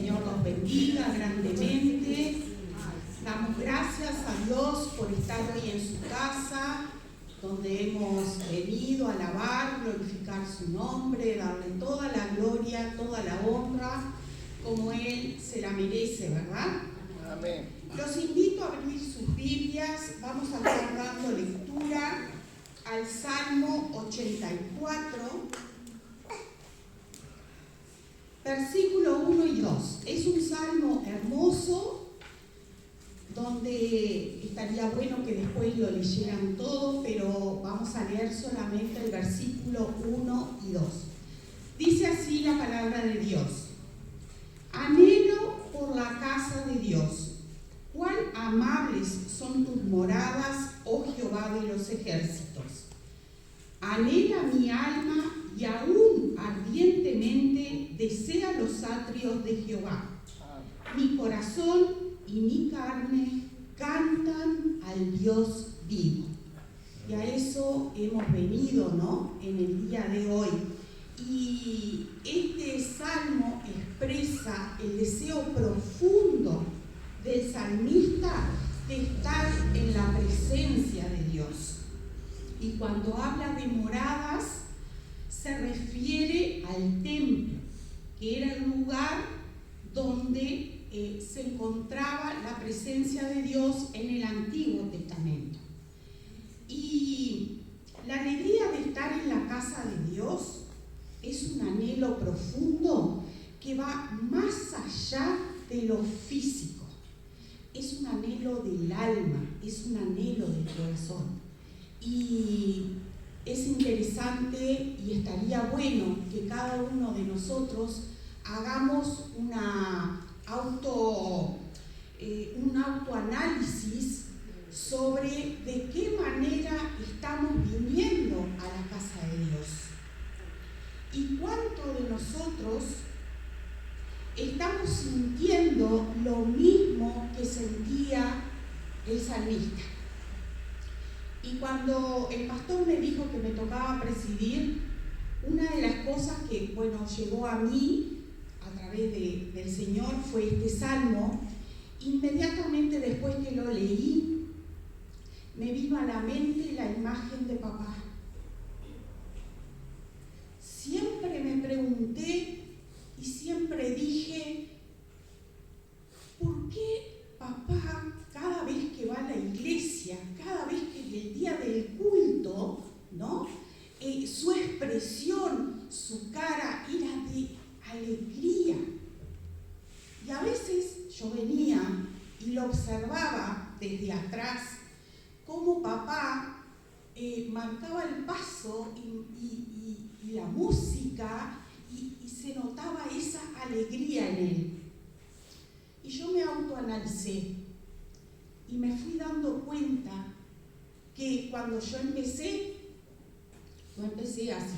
Señor los bendiga grandemente. Damos gracias a Dios por estar hoy en su casa, donde hemos venido a alabar, glorificar su nombre, darle toda la gloria, toda la honra, como Él se la merece, ¿verdad? Amén. Los invito a abrir sus Biblias. Vamos a estar dando lectura al Salmo 84. Versículo 1 y 2. Es un salmo hermoso, donde estaría bueno que después lo leyeran todo, pero vamos a leer solamente el versículo 1 y 2. Dice así la palabra de Dios: anhelo por la casa de Dios. Cuán amables son tus moradas, oh Jehová de los ejércitos. Anhela mi alma y aún ardientemente desea los atrios de Jehová. Mi corazón y mi carne cantan al Dios vivo. Y a eso hemos venido, ¿no?, en el día de hoy. Y este salmo expresa el deseo profundo del salmista de estar en la presencia de Dios. Y cuando habla de moradas, se refiere al templo, que era el lugar donde se encontraba la presencia de Dios en el Antiguo Testamento. Y la alegría de estar en la casa de Dios es un anhelo profundo que va más allá de lo físico. Es un anhelo del alma, es un anhelo del corazón. Y es interesante y estaría bueno que cada uno de nosotros hagamos un autoanálisis sobre de qué manera estamos viniendo a la casa de Dios. Y cuánto de nosotros estamos sintiendo lo mismo que sentía el salmista. Y cuando el pastor me dijo que me tocaba presidir, una de las cosas que, llegó a mí a través del Señor fue este salmo. Inmediatamente después que lo leí, me vino a la mente la imagen de papá. Siempre me pregunté y siempre dije, ¿por qué papá, cada vez que va a la iglesia, cada vez que en el día del culto, ¿no?, su expresión, su cara era de alegría? Y a veces yo venía y lo observaba desde atrás, cómo papá marcaba el paso y la música, y se notaba esa alegría en él. Y yo me autoanalicé y me fui dando cuenta que cuando yo empecé, no empecé así.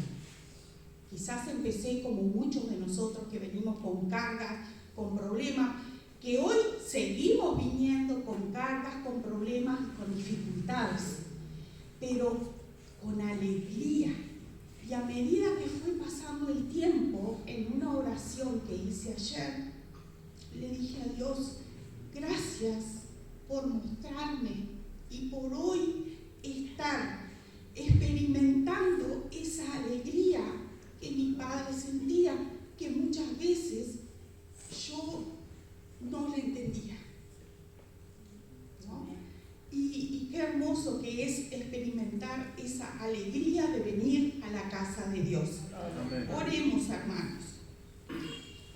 Quizás empecé como muchos de nosotros que venimos con cargas, con problemas, que hoy seguimos viniendo con cargas, con problemas y con dificultades, pero con alegría. Y a medida que fue pasando el tiempo, en una oración que hice ayer, le dije a Dios, gracias por mostrarme y por hoy estar experimentando esa alegría que mi padre sentía, que muchas veces yo no le entendía, ¿no? Y qué hermoso que es experimentar esa alegría de venir a la casa de Dios. Amén. Oremos, hermanos.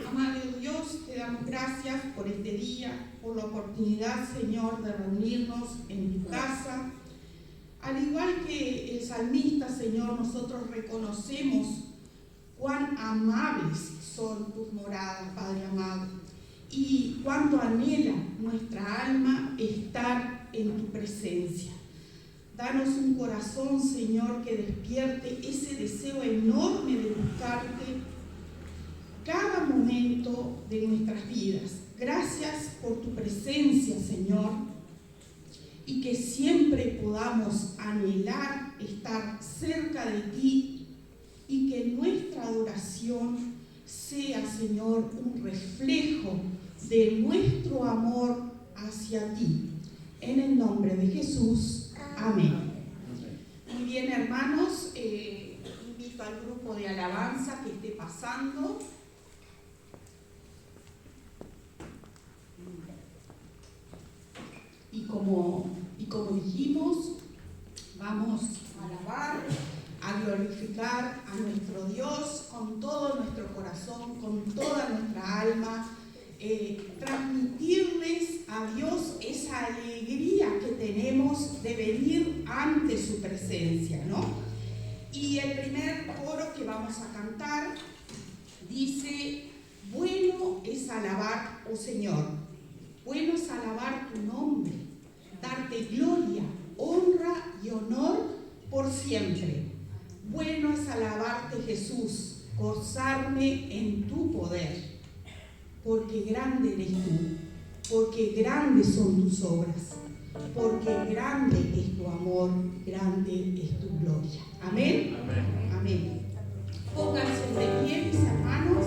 Amado Dios, te damos gracias por este día, por la oportunidad, Señor, de reunirnos en tu casa. Al igual que el salmista, Señor, nosotros reconocemos cuán amables son tus moradas, Padre amado, y cuánto anhela nuestra alma estar en tu presencia. Danos un corazón, Señor, que despierte ese deseo enorme de buscarte cada momento de nuestras vidas. Gracias por tu presencia, Señor, y que siempre podamos anhelar estar cerca de ti y que nuestra adoración sea, Señor, un reflejo de nuestro amor hacia ti. En el nombre de Jesús. Amén. Muy bien, hermanos, invito al grupo de alabanza que esté pasando. Y como dijimos, vamos a alabar, a glorificar a nuestro Dios con todo nuestro corazón, con toda nuestra alma, transmitirles a Dios esa alegría que tenemos de venir ante su presencia, ¿no? Y el primer coro que vamos a cantar dice: bueno es alabar, oh Señor, bueno es alabar tu nombre, darte gloria, honra y honor por siempre. Bueno es alabarte, Jesús, gozarme en tu poder. Porque grande eres tú, porque grandes son tus obras, porque grande es tu amor, grande es tu gloria. Amén. Amén. Amén. Pónganse de pie, mis hermanos.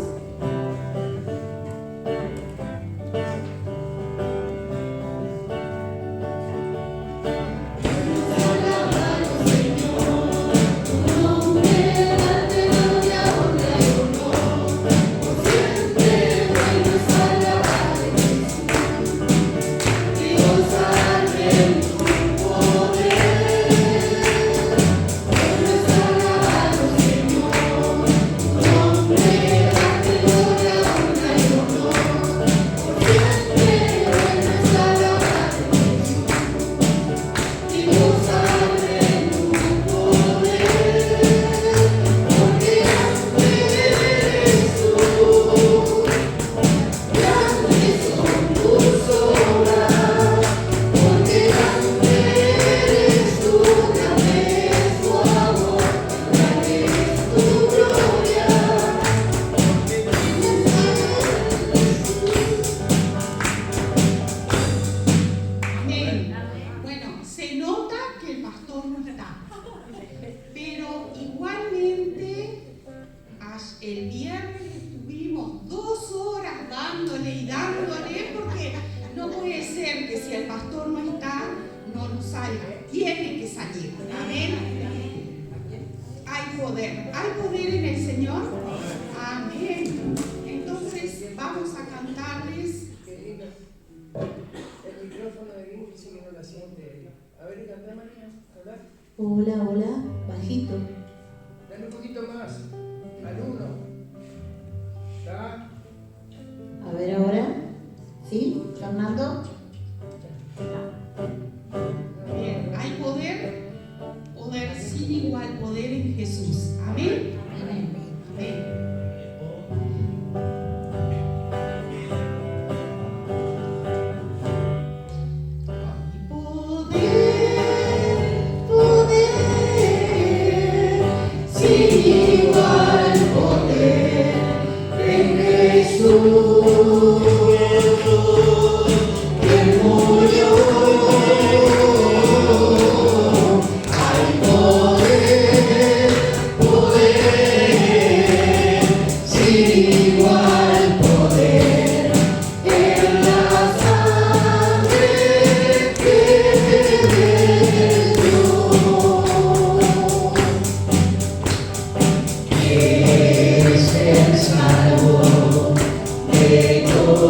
El viernes estuvimos 2 horas dándole y dándole, porque no puede ser que si el pastor no está, no nos salga. Tiene que salir. Amén. Hay poder en el Señor. Amén. Entonces vamos a cantarles. El micrófono de Vinci que no la siente. A ver, canta María. Hola, hola, bajito. Dale un poquito más. Al 1. ¿Está? A ver ahora. ¿Sí? ¿Fernando? Bien, hay poder sin igual poder en Jesús. Amén. Amén. Amén. Es el salvo de todo.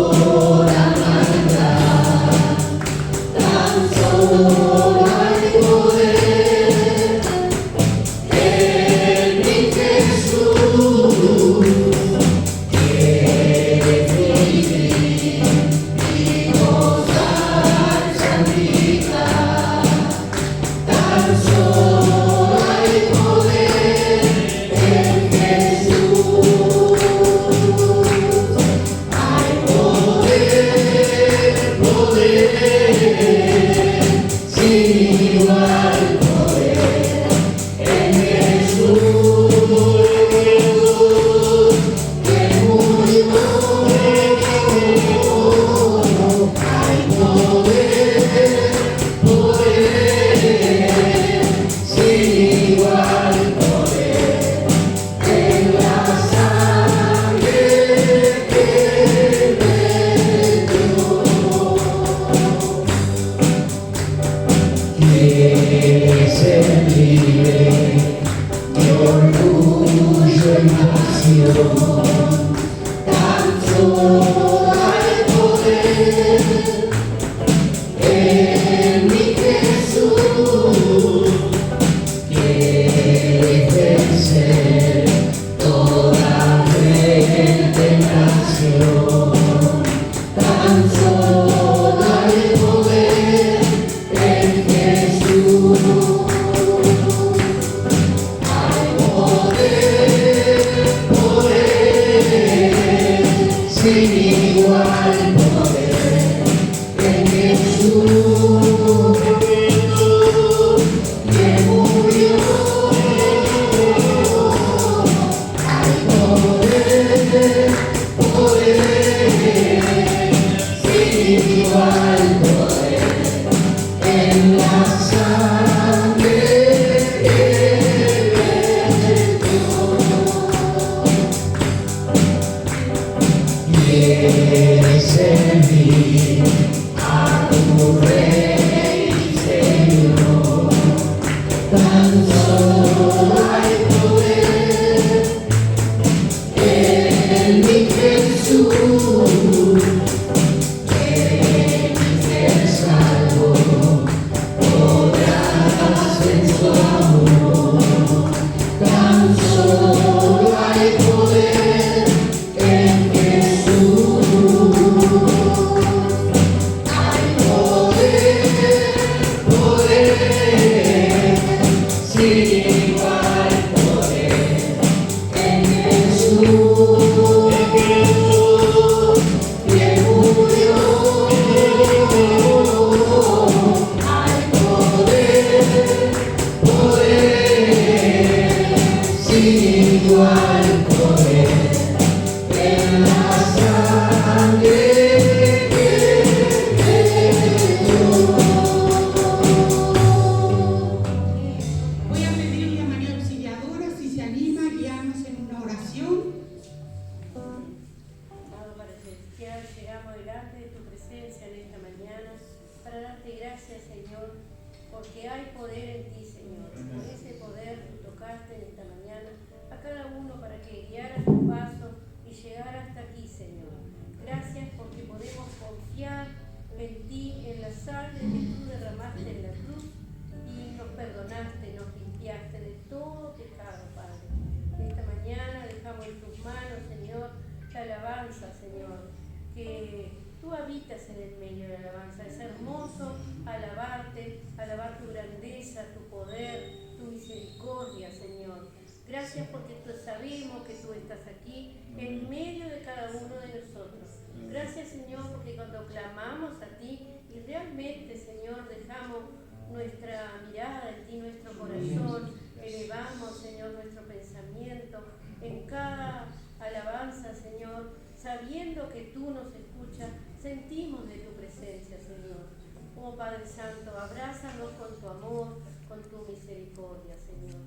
sabiendo que tú nos escuchas, sentimos de tu presencia, Señor. Oh Padre Santo, abrázanos con tu amor, con tu misericordia, Señor.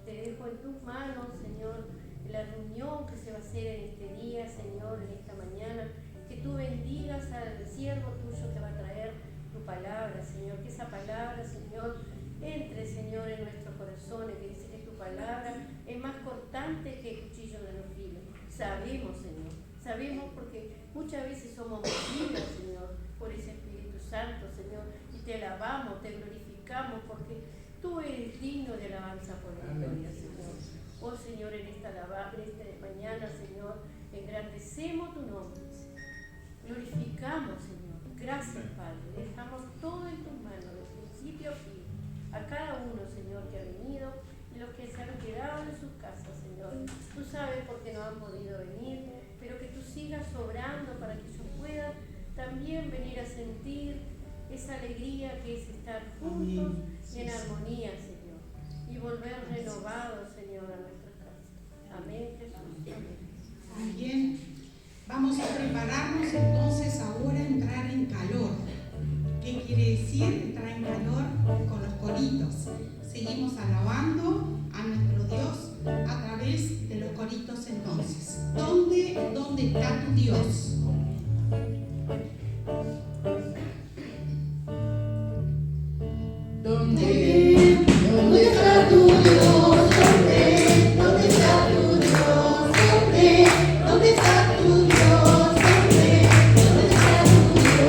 Te dejo en tus manos, Señor, la reunión que se va a hacer en este día, Señor, en esta mañana. Que tú bendigas al siervo tuyo que va a traer tu palabra, Señor. Que esa palabra, Señor, entre, Señor, en nuestros corazones. Que dice que tu palabra es más cortante que el cuchillo de los filos. Sabemos, Señor. Sabemos porque muchas veces somos movidos, Señor, por ese Espíritu Santo, Señor. Y te alabamos, te glorificamos porque tú eres digno de alabanza por la gloria, Señor. Oh, Señor, en esta mañana, Señor, engrandecemos tu nombre. Glorificamos, Señor. Gracias, Padre. Dejamos todo en tus manos, de principio a fin. A cada uno, Señor, que ha venido y los que se han quedado en sus casas, Señor. Tú sabes por qué no han podido venir, pero que tú sigas obrando para que ellos puedan también venir a sentir esa alegría que es estar juntos y en armonía, Señor. Y volver renovados, Señor, a nuestras casas. Amén, Jesús. Amén. Bien, vamos a prepararnos entonces ahora a entrar en calor. ¿Qué quiere decir entrar en calor? Con los coritos. Seguimos alabando a nuestro Dios a través de los coritos entonces. ¿Dónde está tu Dios? ¿Dónde está tu Dios? ¿Dónde está tu Dios? ¿Dónde está tu Dios? ¿Dónde está tu Dios?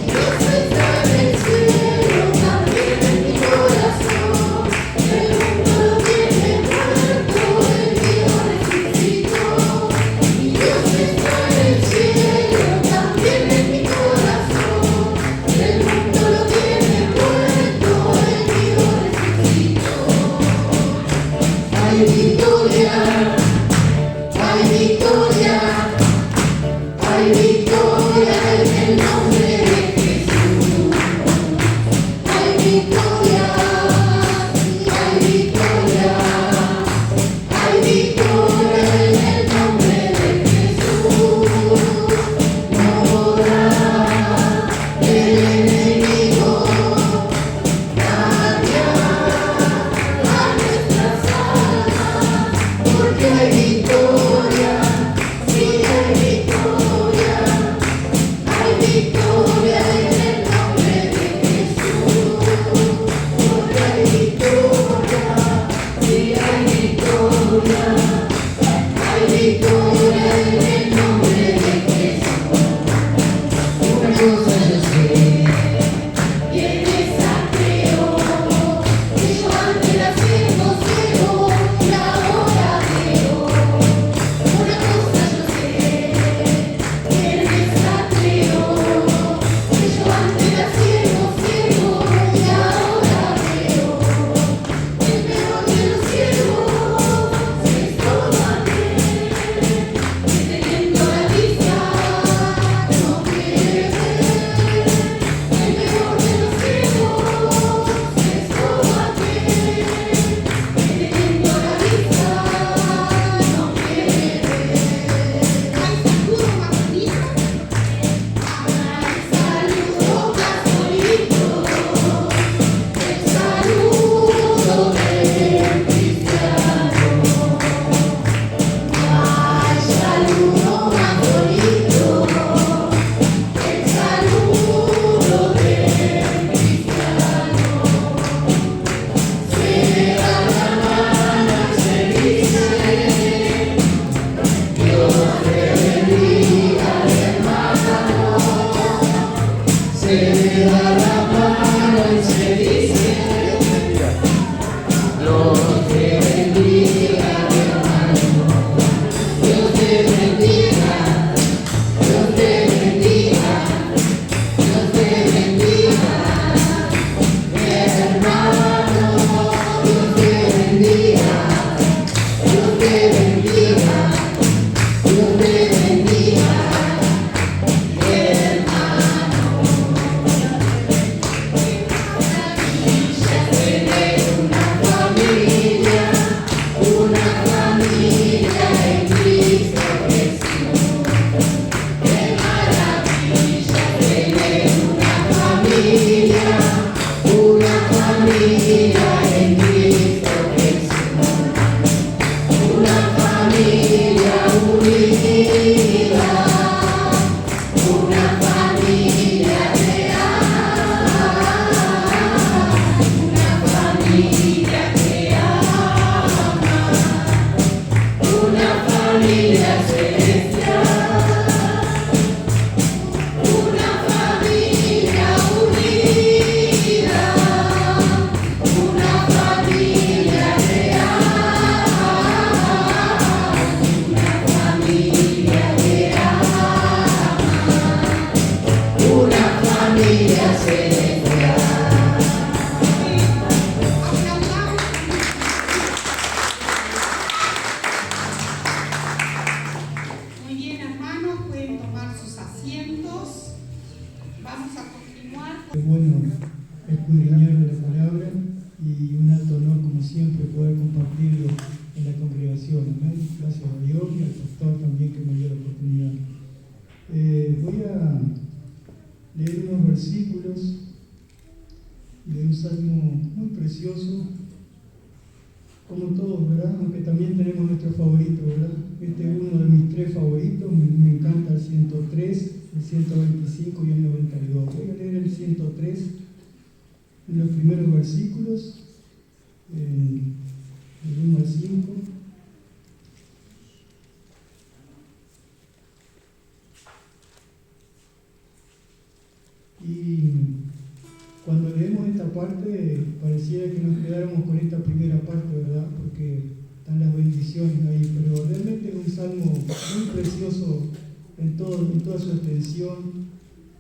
Dios está en el cielo, también en mi corazón. El mundo lo tiene muerto, el Dios resucitó. Mi Dios está en el cielo.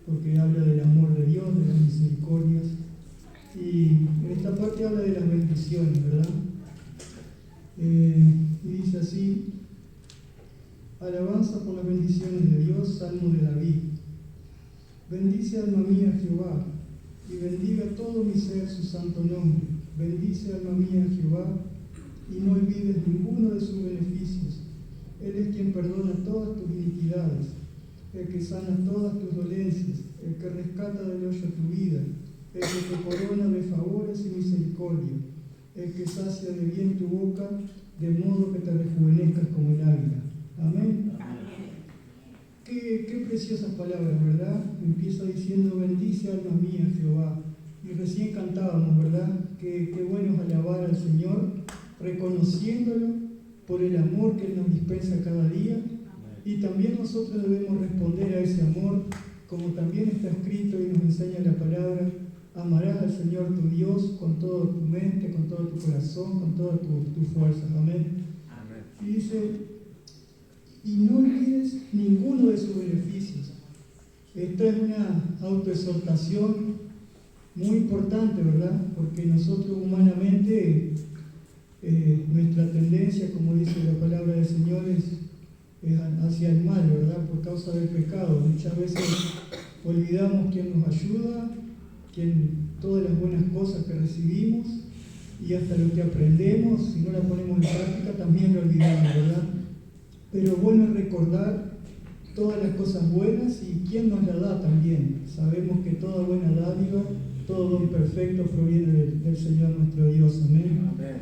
Porque habla del amor de Dios, de las misericordias, y en esta parte habla de las bendiciones, ¿verdad? Y dice así: Alabanza por las bendiciones de Dios, Salmo de David. Bendice alma mía Jehová, y bendiga todo mi ser su santo nombre. Bendice alma mía Jehová, y no olvides ninguno de sus beneficios. Él es quien perdona todas tus iniquidades, el que sana todas tus dolencias, el que rescata del hoyo tu vida, el que te corona de favores y misericordia, el que sacia de bien tu boca, de modo que te rejuvenezcas como el águila. Amén. Qué preciosas palabras, ¿verdad? Empieza diciendo, bendice alma mía Jehová. Y recién cantábamos, ¿verdad? Qué bueno es alabar al Señor, reconociéndolo por el amor que Él nos dispensa cada día. Y también nosotros debemos responder a ese amor, como también está escrito y nos enseña la palabra: amarás al Señor tu Dios con toda tu mente, con todo tu corazón, con todas tus fuerzas. Amén. Y dice, y no olvides ninguno de sus beneficios. Esta es una autoexhortación muy importante, ¿verdad? Porque nosotros humanamente, nuestra tendencia, como dice la palabra del Señor, es hacia el mal, ¿verdad? Por causa del pecado. Muchas veces olvidamos quién nos ayuda, todas las buenas cosas que recibimos, y hasta lo que aprendemos, si no la ponemos en práctica, también lo olvidamos, ¿verdad? Pero bueno es recordar todas las cosas buenas y quién nos la da también. Sabemos que toda buena dádiva, todo don perfecto proviene del Señor nuestro Dios. Amén. Amén.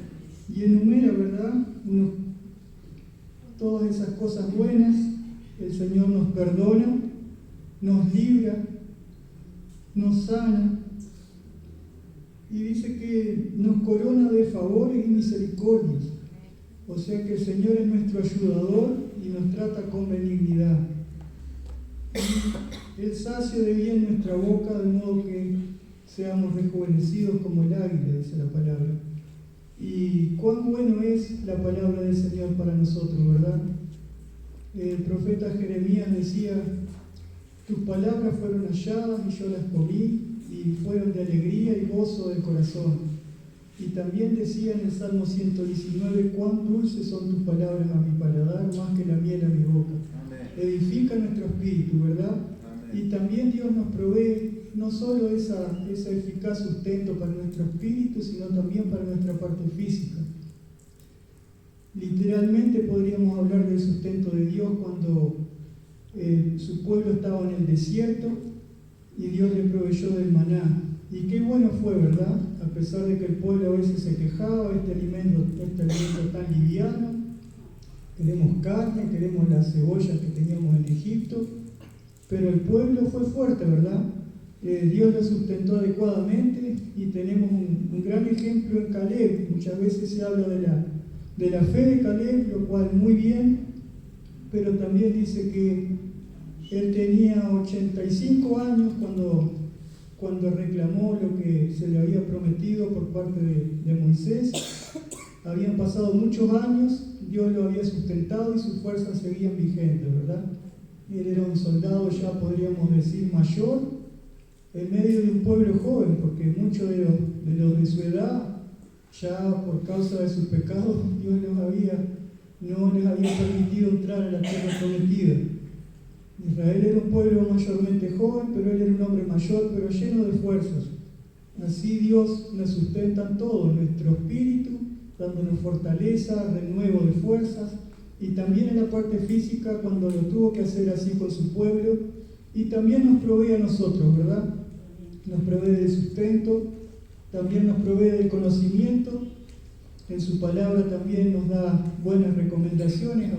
Y enumera, ¿verdad? Todas esas cosas buenas. El Señor nos perdona, nos libra, nos sana, y dice que nos corona de favores y misericordias. O sea que el Señor es nuestro ayudador y nos trata con benignidad. Él sacia de bien nuestra boca, de modo que seamos rejuvenecidos como el águila, dice la palabra. Y cuán bueno es la palabra del Señor para nosotros, ¿verdad? El profeta Jeremías decía: tus palabras fueron halladas y yo las comí, y fueron de alegría y gozo del corazón. Y también decía en el Salmo 119, cuán dulces son tus palabras a mi paladar, más que la miel a mi boca. Amén. Edifica nuestro espíritu, ¿verdad? Amén. Y también Dios nos provee no solo ese eficaz sustento para nuestro espíritu, sino también para nuestra parte física. Literalmente podríamos hablar del sustento de Dios cuando su pueblo estaba en el desierto y Dios le proveyó del maná. Y qué bueno fue, ¿verdad? A pesar de que el pueblo a veces se quejaba: este alimento tan liviano, queremos carne, queremos las cebollas que teníamos en Egipto. Pero el pueblo fue fuerte, ¿verdad? Dios lo sustentó adecuadamente, y tenemos un gran ejemplo en Caleb. Muchas veces se habla de la fe de Caleb, lo cual muy bien, pero también dice que él tenía 85 años cuando reclamó lo que se le había prometido por parte de Moisés. Habían pasado muchos años, Dios lo había sustentado y sus fuerzas seguían vigentes, ¿verdad? Él era un soldado, ya podríamos decir, mayor, en medio de un pueblo joven, porque muchos de los de su edad, ya por causa de sus pecados, Dios no les había permitido entrar a la tierra prometida. Israel era un pueblo mayormente joven, pero él era un hombre mayor, pero lleno de fuerzas. Así Dios nos sustenta en todo, nuestro espíritu, dándonos fortaleza, renuevo de fuerzas, y también en la parte física, cuando lo tuvo que hacer así con su pueblo, y también nos provee a nosotros, ¿verdad? Nos provee de sustento, también nos provee de conocimiento. En su palabra también nos da buenas recomendaciones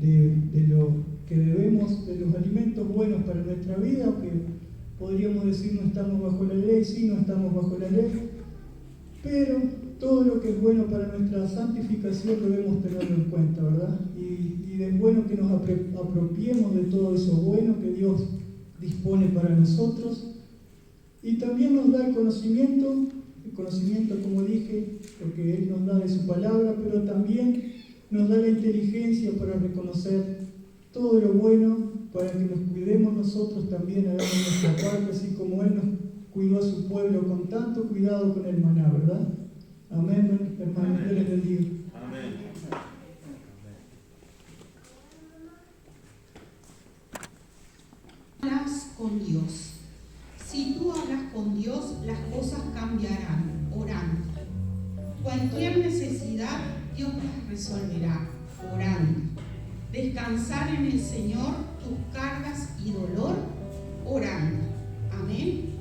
de lo que debemos, de los alimentos buenos para nuestra vida, aunque podríamos decir no estamos bajo la ley. Sí, no estamos bajo la ley, pero todo lo que es bueno para nuestra santificación debemos tenerlo en cuenta, ¿verdad? Y es bueno que nos apropiemos de todo eso bueno que Dios dispone para nosotros. Y también nos da el conocimiento, como dije, porque Él nos da de su palabra, pero también nos da la inteligencia para reconocer todo lo bueno, para que nos cuidemos nosotros también, hagamos nuestra parte, así como Él nos cuidó a su pueblo con tanto cuidado con el maná, ¿verdad? Amén, hermanos, Dios les bendiga. Amén. con Dios. Si tú hablas con Dios, las cosas cambiarán, orando. Cualquier necesidad, Dios las resolverá, orando. Descansar en el Señor tus cargas y dolor, orando. Amén.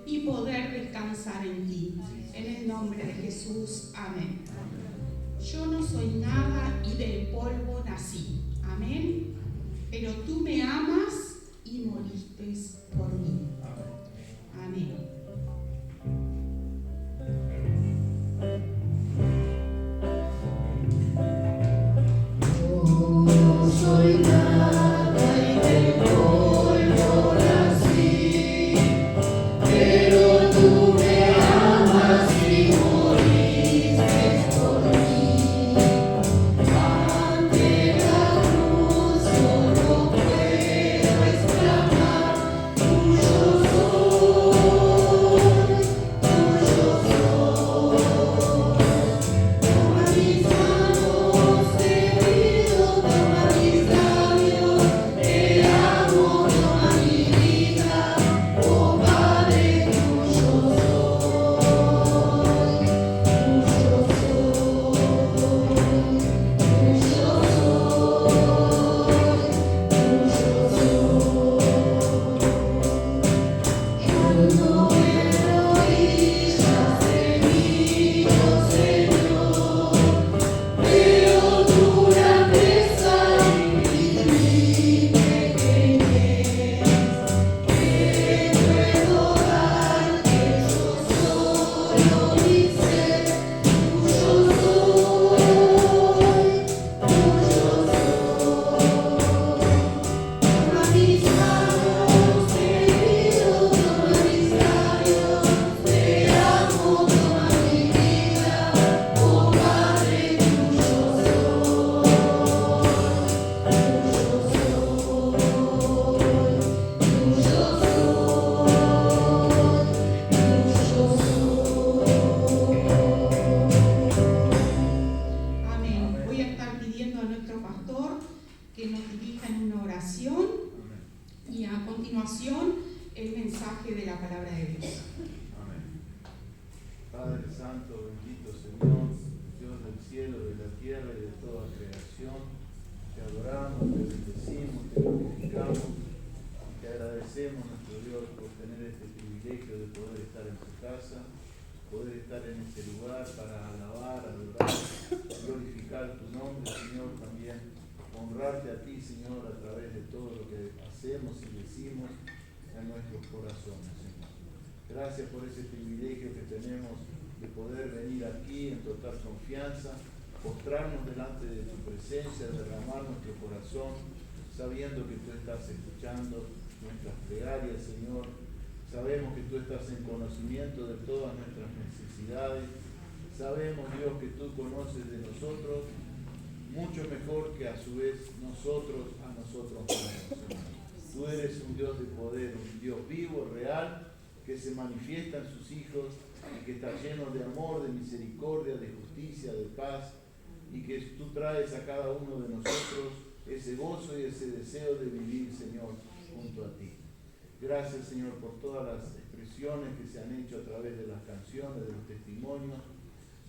Y poder descansar en ti. En el nombre de Jesús. Amén. Yo no soy nada y del polvo nací. Amén. Pero tú me amas y moriste por mí. Amén. Yo no soy nada y del polvo nací, pero tú me amas y moriste por mí. Ante la cruz solo puedo exclamar, tuyo soy, tuyo soy. Toma mis manos, te pido, toma mis labios, te amo, toma mi vida, oh Padre, tuyo soy, tuyo Cuando me rodillas te miro, Señor, veo tu grandeza y mi pequeñez. Te puedo dar que yo solo mi ser, tuyo soy, tuyo soy. Toma mis manos, te pido, toma mis labios, te amo, toma mi vida, oh Padre, tuyo soy, Amén. Voy a estar pidiendo a nuestro pastor que nos dirija en una oración y a continuación el mensaje de la palabra de Dios. Amén. Padre Santo, bendito Señor, Dios del cielo, de la tierra y de toda creación, te adoramos, te bendecimos, te glorificamos y te agradecemos, nuestro Dios, por tener este privilegio de poder estar en tu casa, poder estar en este lugar para alabar, adorar, glorificar tu nombre, Señor, también honrarte a ti, Señor, a través de todo lo que hacemos y decimos en nuestros corazones, Señor. Gracias por ese privilegio que tenemos de poder venir aquí en total confianza, postrarnos delante de tu presencia, derramar nuestro corazón, sabiendo que tú estás escuchando nuestras plegarias, Señor. Sabemos que tú estás en conocimiento de todas nuestras necesidades. Sabemos, Dios, que tú conoces de nosotros mucho mejor que a su vez nosotros a nosotros mismos, Señor. Tú eres un Dios de poder, un Dios vivo, real, que se manifiesta en sus hijos y que está lleno de amor, de misericordia, de justicia, de paz, y que tú traes a cada uno de nosotros ese gozo y ese deseo de vivir, Señor, junto a ti. Gracias, Señor, por todas las expresiones que se han hecho a través de las canciones, de los testimonios,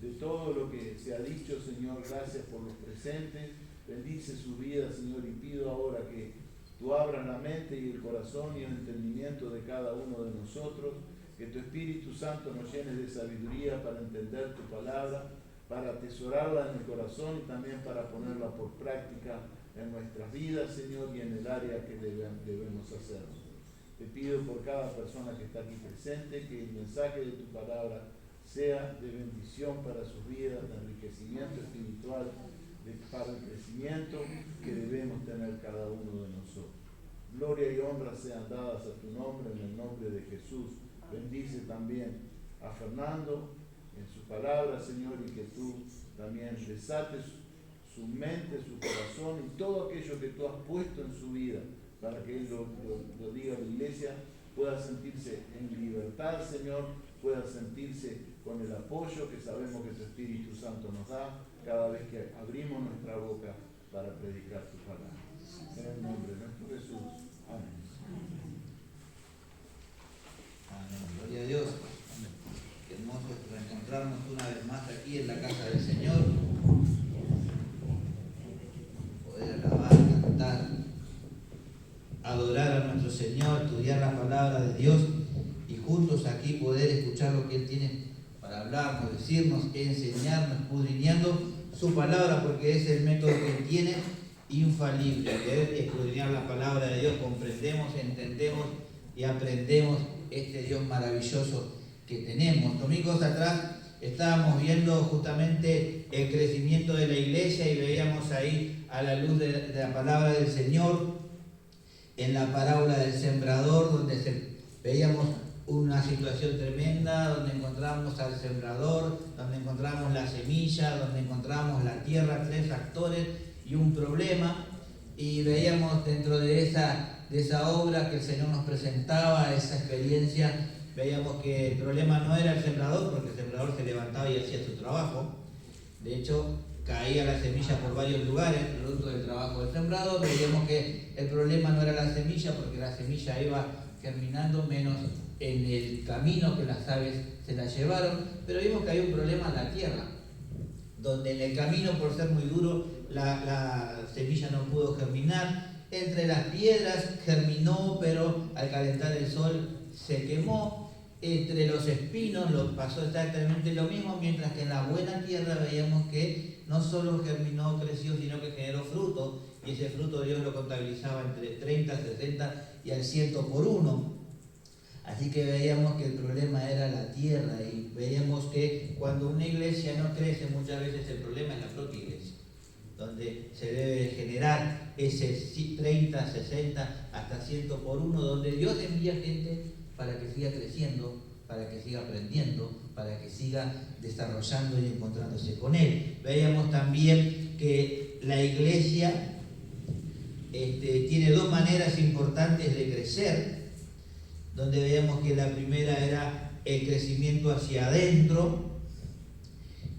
de todo lo que se ha dicho, Señor. Gracias por los presentes. Bendice su vida, Señor, y pido ahora que tú abras la mente y el corazón y el entendimiento de cada uno de nosotros, que tu Espíritu Santo nos llene de sabiduría para entender tu palabra, para atesorarla en el corazón y también para ponerla por práctica en nuestras vidas, Señor, y en el área que debemos hacerlo. Te pido por cada persona que está aquí presente que el mensaje de tu palabra sea de bendición para sus vidas, de enriquecimiento espiritual, para el crecimiento que debemos tener cada uno de nosotros. Gloria y honra sean dadas a tu nombre, en el nombre de Jesús. Bendice también a Fernando en su palabra, Señor, y que tú también desates su mente, su corazón y todo aquello que tú has puesto en su vida para que él lo diga a la iglesia, pueda sentirse en libertad, Señor, pueda sentirse con el apoyo que sabemos que tu Espíritu Santo nos da cada vez que abrimos nuestra boca para predicar tu palabra. En el nombre de nuestro Jesús. Amén. Amén. Gloria a Dios. Qué hermoso reencontrarnos una vez más aquí en la casa del Señor. Poder alabar, cantar, adorar a nuestro Señor, estudiar la palabra de Dios y juntos aquí poder escuchar lo que Él tiene para hablarnos, decirnos, enseñarnos, escudriñando su palabra, porque es el método que Él tiene infalible. Que escudriñar la palabra de Dios, comprendemos, entendemos y aprendemos este Dios maravilloso que tenemos. Domingos atrás estábamos viendo justamente el crecimiento de la iglesia y veíamos ahí a la luz de la palabra del Señor en la parábola del sembrador, donde veíamos una situación tremenda, donde encontramos al sembrador, donde encontramos la semilla, donde encontramos la tierra, tres actores y un problema, y veíamos dentro de esa obra que el Señor nos presentaba, esa experiencia, veíamos que el problema no era el sembrador, porque el sembrador se levantaba y hacía su trabajo. De hecho, caía la semilla por varios lugares, producto del trabajo del sembrador. Veíamos que el problema no era la semilla, porque la semilla iba germinando menos en el camino que las aves se la llevaron, pero vimos que hay un problema en la tierra, donde en el camino, por ser muy duro, la semilla no pudo germinar. Entre las piedras germinó, pero al calentar el sol se quemó. Entre los espinos pasó exactamente lo mismo, mientras que en la buena tierra veíamos que no solo germinó, creció, sino que generó fruto, y ese fruto Dios lo contabilizaba entre 30, 60 y al 100 por uno. Así que veíamos que el problema era la tierra, y veíamos que cuando una iglesia no crece, muchas veces el problema es la propia iglesia, donde se debe generar ese 30, 60, hasta 100 por uno, donde Dios envía gente para que siga creciendo, para que siga aprendiendo, para que siga desarrollando y encontrándose con Él. Veíamos también que la iglesia tiene dos maneras importantes de crecer, donde veíamos que la primera era el crecimiento hacia adentro.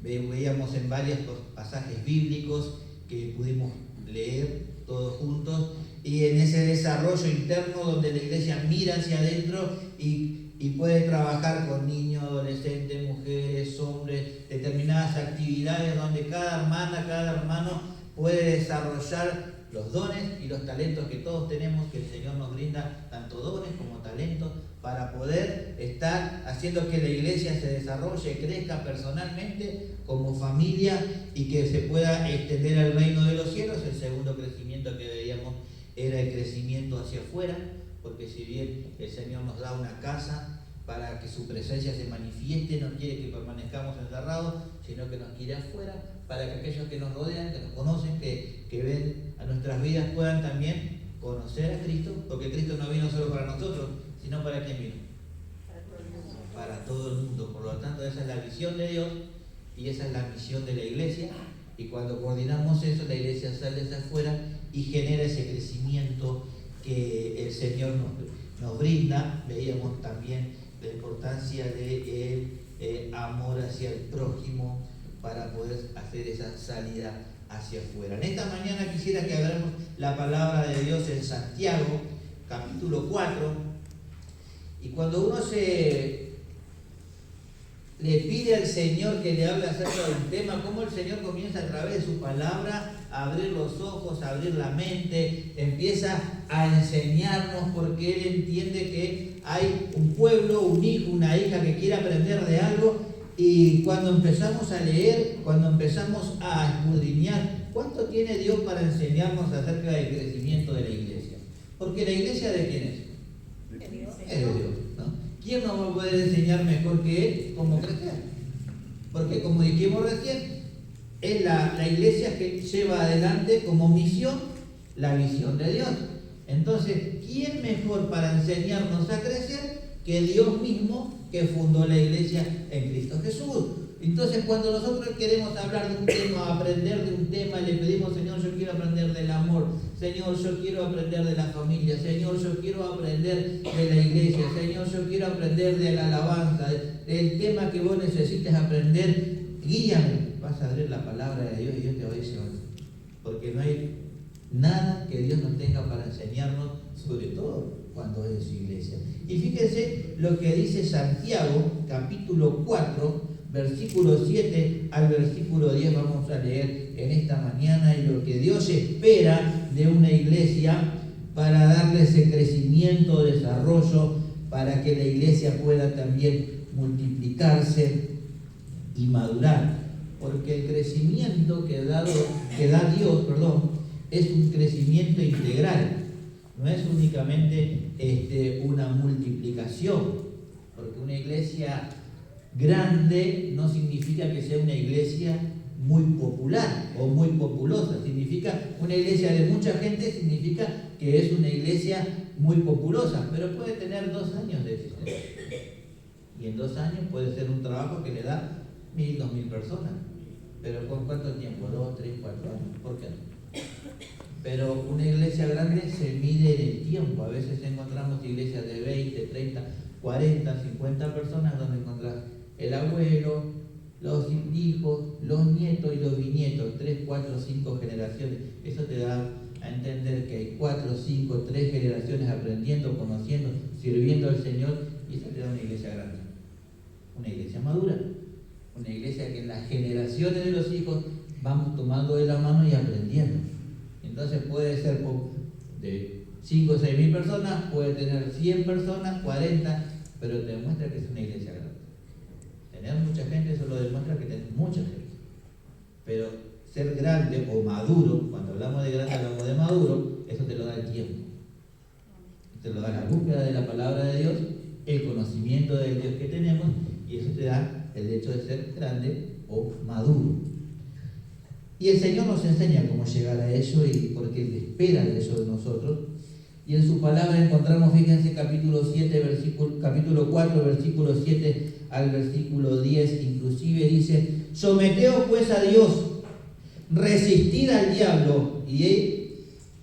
Veíamos en varios pasajes bíblicos que pudimos leer todos juntos, y en ese desarrollo interno donde la iglesia mira hacia adentro y puede trabajar con niños, adolescentes, mujeres, hombres, determinadas actividades donde cada hermana, cada hermano puede desarrollar los dones y los talentos que todos tenemos, que el Señor nos brinda, tanto dones como talentos, para poder estar haciendo que la iglesia se desarrolle, crezca personalmente como familia y que se pueda extender al reino de los cielos. El segundo crecimiento que veíamos era el crecimiento hacia afuera, porque si bien el Señor nos da una casa para que su presencia se manifieste, no quiere que permanezcamos encerrados, sino que nos quiere afuera, para que aquellos que nos rodean, que nos conocen, que ven a nuestras vidas, puedan también conocer a Cristo, porque Cristo no vino solo para nosotros, sino para quién vino. Para todo el mundo. Por lo tanto, esa es la visión de Dios y esa es la misión de la iglesia. Y cuando coordinamos eso, la iglesia sale hacia afuera y genera ese crecimiento que el Señor nos brinda. Veíamos también la importancia del amor hacia el prójimo para poder hacer esa salida hacia afuera. En esta mañana quisiera que hablemos la palabra de Dios en Santiago, capítulo 4. Y cuando uno le pide al Señor que le hable acerca de un tema, cómo el Señor comienza a través de su palabra a abrir los ojos, a abrir la mente, empieza a enseñarnos, porque Él entiende que hay un pueblo, un hijo, una hija que quiere aprender de algo. Y cuando empezamos a leer, cuando empezamos a escudriñar, ¿cuánto tiene Dios para enseñarnos acerca del crecimiento de la iglesia? Porque la iglesia, ¿de quién es? De Dios. Es de Dios, ¿no? ¿Quién nos va a poder enseñar mejor que Él cómo crecer? Porque como dijimos recién, es la iglesia que lleva adelante como misión la visión de Dios. Entonces, ¿quién mejor para enseñarnos a crecer que Dios mismo, que fundó la iglesia en Cristo Jesús? Entonces, cuando nosotros queremos hablar de un tema, aprender de un tema, le pedimos: Señor, yo quiero aprender del amor, Señor, yo quiero aprender de la familia, Señor, yo quiero aprender de la iglesia, Señor, yo quiero aprender de la alabanza, del tema que vos necesites aprender, guíame. Vas a abrir la palabra de Dios y Dios te va a decir, porque no hay nada que Dios no tenga para enseñarnos, sobre todo cuando es de su iglesia. Y fíjense lo que dice Santiago, capítulo 4, versículo 7 al versículo 10, vamos a leer en esta mañana, y lo que Dios espera de una iglesia para darle ese crecimiento, desarrollo, para que la iglesia pueda también multiplicarse y madurar. Porque el crecimiento que da Dios, es un crecimiento integral. No es únicamente una multiplicación, porque una iglesia grande no significa que sea una iglesia muy popular o muy populosa. Significa una iglesia de mucha gente, significa que es una iglesia muy populosa, pero puede tener 2 años de existencia. Y en 2 años puede ser un trabajo que le da 1.000, 2.000 personas. Pero ¿con cuánto tiempo? 2, 3, 4 años. ¿Por qué no? Pero una iglesia grande se mide en el tiempo. A veces encontramos iglesias de 20, 30, 40, 50 personas donde encontrás el abuelo, los hijos, los nietos y los bisnietos, 3, 4, 5 generaciones. Eso te da a entender que hay 4, 5, 3 generaciones aprendiendo, conociendo, sirviendo al Señor, y eso te da una iglesia grande. Una iglesia madura. Una iglesia que en las generaciones de los hijos vamos tomando de la mano y aprendiendo. Entonces puede ser de 5 o 6 mil personas, puede tener 100 personas, 40, pero te demuestra que es una iglesia grande. Tener mucha gente solo demuestra que tenés mucha gente. Pero ser grande o maduro, cuando hablamos de grande hablamos de maduro, eso te lo da el tiempo. Te lo da la búsqueda de la palabra de Dios, el conocimiento del Dios que tenemos, y eso te da el hecho de ser grande o maduro. Y el Señor nos enseña cómo llegar a eso, y porque Él espera de eso de nosotros. Y en su palabra encontramos, fíjense, capítulo 4, versículo 7 al versículo 10, inclusive dice: someteos pues a Dios, resistid al diablo, y Él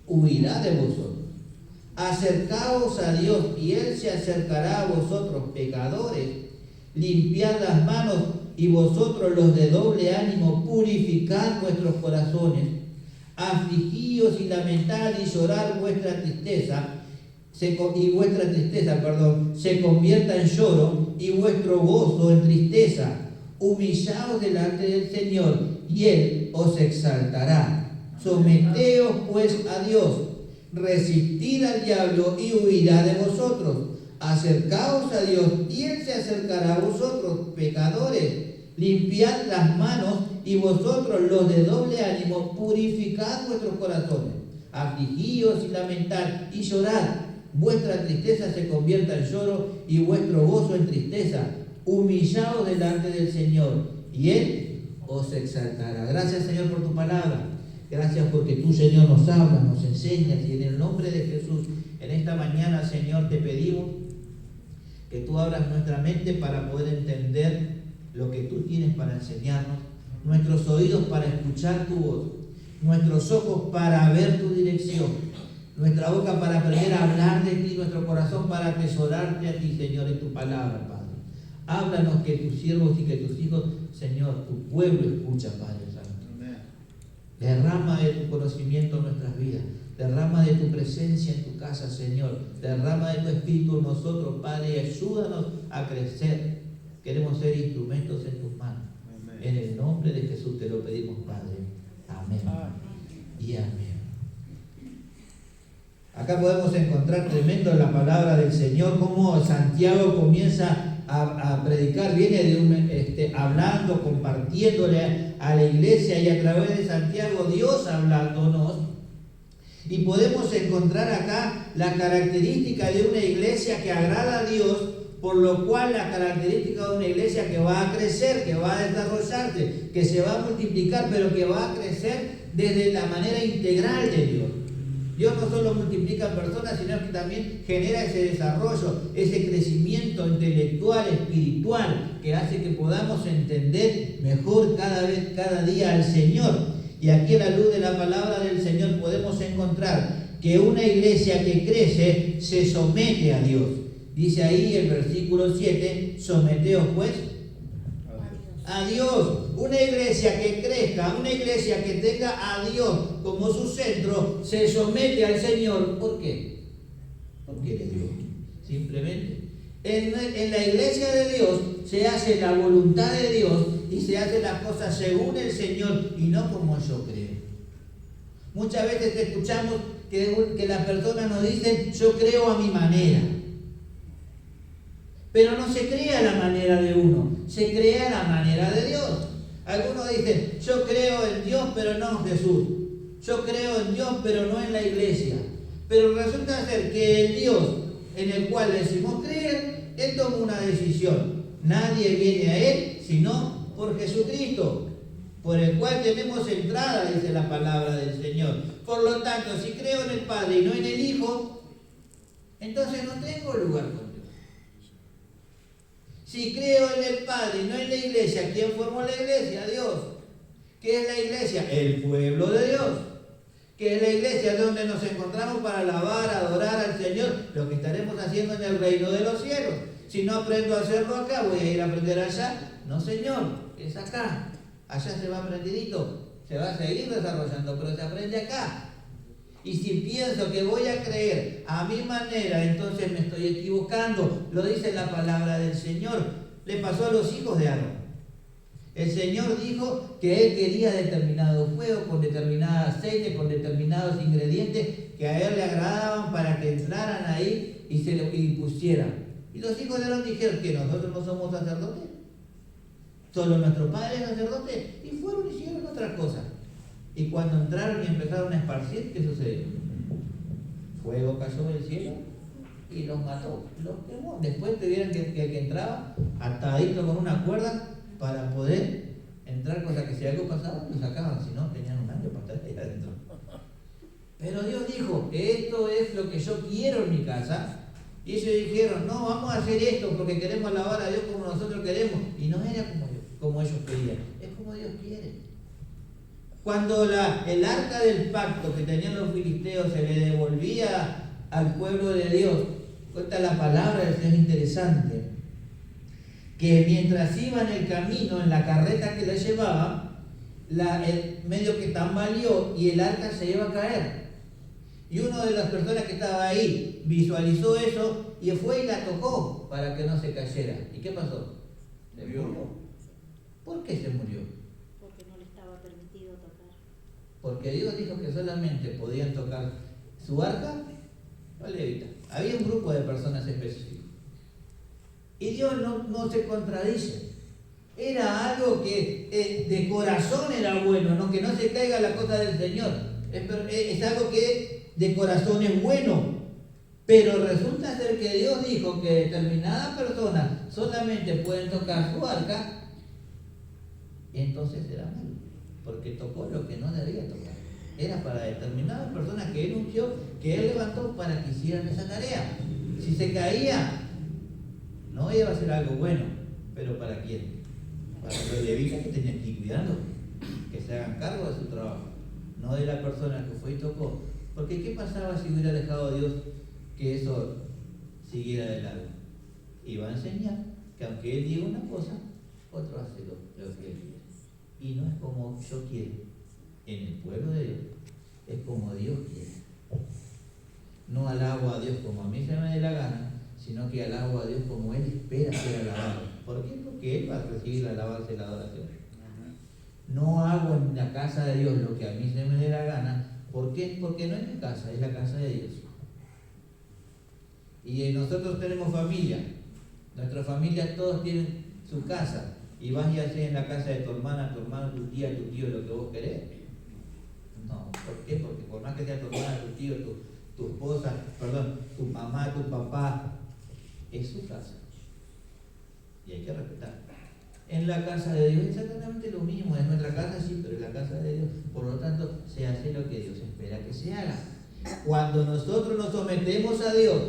huirá de vosotros. Acercaos a Dios, y Él se acercará a vosotros, pecadores. Limpiad las manos, y vosotros los de doble ánimo, purificad vuestros corazones. Afligíos y lamentad y llorad vuestra tristeza, se convierta en lloro, y vuestro gozo en tristeza. Humillaos delante del Señor, y Él os exaltará. Someteos pues a Dios, resistid al diablo y huirá de vosotros. Acercaos a Dios y Él se acercará a vosotros, pecadores. Limpiad las manos y vosotros los de doble ánimo, purificad vuestros corazones. Afligíos y lamentad y llorad. Vuestra tristeza se convierta en lloro y vuestro gozo en tristeza. Humillaos delante del Señor y Él os exaltará. Gracias, Señor, por tu palabra. Gracias porque tú, Señor, nos hablas, nos enseñas, y en el nombre de Jesús, en esta mañana, Señor, te pedimos que tú abras nuestra mente para poder entender lo que tú tienes para enseñarnos, nuestros oídos para escuchar tu voz, nuestros ojos para ver tu dirección, nuestra boca para aprender a hablar de ti, nuestro corazón para atesorarte a ti, Señor, en tu palabra, Padre. Háblanos que tus siervos y que tus hijos, Señor, tu pueblo escucha, Padre Santo. Amén. Derrama de tu conocimiento en nuestras vidas. Derrama de tu presencia en tu casa, Señor. Derrama de tu espíritu en nosotros, Padre, y ayúdanos a crecer. Queremos ser instrumentos en tus manos. Amén. En el nombre de Jesús te lo pedimos, Padre. Amén. Y amén. Acá podemos encontrar tremendo la palabra del Señor, cómo Santiago comienza a predicar, viene hablando, compartiéndole a la iglesia, y a través de Santiago Dios hablándonos. Y podemos encontrar acá la característica de una iglesia que agrada a Dios, por lo cual la característica de una iglesia que va a crecer, que va a desarrollarse, que se va a multiplicar, pero que va a crecer desde la manera integral de Dios. Dios no solo multiplica personas, sino que también genera ese desarrollo, ese crecimiento intelectual, espiritual, que hace que podamos entender mejor cada día al Señor. Y aquí, a la luz de la palabra del Señor, podemos encontrar que una iglesia que crece se somete a Dios. Dice ahí el versículo 7, someteos pues a Dios. Una iglesia que crezca, una iglesia que tenga a Dios como su centro, se somete al Señor. ¿Por qué? Porque Él es Dios. Simplemente. En la iglesia de Dios se hace la voluntad de Dios y se hacen las cosas según el Señor y no como yo creo. Muchas veces escuchamos que las personas nos dicen, yo creo a mi manera. Pero no se crea a la manera de uno, se crea a la manera de Dios. Algunos dicen, yo creo en Dios, pero no en Jesús. Yo creo en Dios, pero no en la iglesia. Pero resulta ser que el Dios en el cual decimos creer, Él toma una decisión. Nadie viene a Él sino por Jesucristo, por el cual tenemos entrada, dice la palabra del Señor. Por lo tanto, si creo en el Padre y no en el Hijo, entonces no tengo lugar con Dios. Si creo en el Padre y no en la iglesia, ¿quién formó la iglesia? Dios. ¿Qué es la iglesia? El pueblo de Dios. ¿Qué es la iglesia? Donde nos encontramos para alabar, adorar al Señor, lo que estaremos haciendo en el reino de los cielos. Si no aprendo a hacerlo acá, voy a ir a aprender allá. No, Señor, es acá. Allá se va aprendidito, se va a seguir desarrollando, pero se aprende acá. Y si pienso que voy a creer a mi manera, entonces me estoy equivocando. Lo dice la palabra del Señor. Le pasó a los hijos de Aarón. El Señor dijo que Él quería determinado fuego, con determinada aceite, con determinados ingredientes que a Él le agradaban para que entraran ahí y pusieran. Y los hijos de Aarón dijeron que nosotros no somos sacerdotes. Solo nuestro padre es sacerdote. Y fueron y hicieron otras cosas. Y cuando entraron y empezaron a esparcir, ¿qué sucedió? Fuego cayó del cielo y los mató, los quemó. Después tuvieron que el que entraba atadito con una cuerda para poder entrar, cosa que si algo pasaba, lo sacaban, si no, tenían un año para estar ahí adentro. Pero Dios dijo, esto es lo que yo quiero en mi casa. Y ellos dijeron, no, vamos a hacer esto porque queremos alabar a Dios como nosotros queremos. Y no era como ellos querían, es como Dios quiere. Cuando el arca del pacto que tenían los filisteos se le devolvía al pueblo de Dios, cuenta la palabra, es interesante, que mientras iban en el camino, en la carreta que le llevaba, medio que tambaleó y el arca se iba a caer. Y una de las personas que estaba ahí visualizó eso y fue y la tocó para que no se cayera. ¿Y qué pasó? Se murió. ¿Por qué se murió? Porque no le estaba permitido tocar. Porque Dios dijo que solamente podían tocar su arca los levitas. Había un grupo de personas específicos. Y Dios no se contradice. Era algo que de corazón era bueno, ¿no? Que no se caiga la cosa del Señor. Es algo que de corazón es bueno. Pero resulta ser que Dios dijo que determinadas personas solamente pueden tocar su arca, y entonces era malo, porque tocó lo que no debía tocar. Era para determinadas personas que Él ungió, que Él levantó para que hicieran esa tarea. Si se caía, no iba a ser algo bueno, pero ¿para quién? Para los levitas que tenían que ir cuidando, que se hagan cargo de su trabajo, no de la persona que fue y tocó. Porque ¿qué pasaba si hubiera dejado a Dios que eso siguiera de largo? Iba a enseñar que aunque Él diga una cosa, otro hace lo que Él quiere. Y no es como yo quiero. En el pueblo de Dios es como Dios quiere. No alabo a Dios como a mí se me dé la gana, sino que alabo a Dios como Él espera ser alabado. ¿Por qué? Porque Él va a recibir la alabanza y la adoración. No hago en la casa de Dios lo que a mí se me dé la gana. ¿Por qué? Porque no es mi casa, es la casa de Dios. Y nosotros tenemos familia. Nuestra familia todos tienen su casa. Y vas y haces en la casa de tu hermana, tu tía, tu tío, lo que vos querés. No, ¿por qué? Porque por más que sea tu hermana, tu tío, tu esposa, tu mamá, tu papá, es su casa. Y hay que respetar. En la casa de Dios es exactamente lo mismo. Es nuestra casa, sí, pero es la casa de Dios. Por lo tanto, se hace lo que Dios espera que se haga. Cuando nosotros nos sometemos a Dios,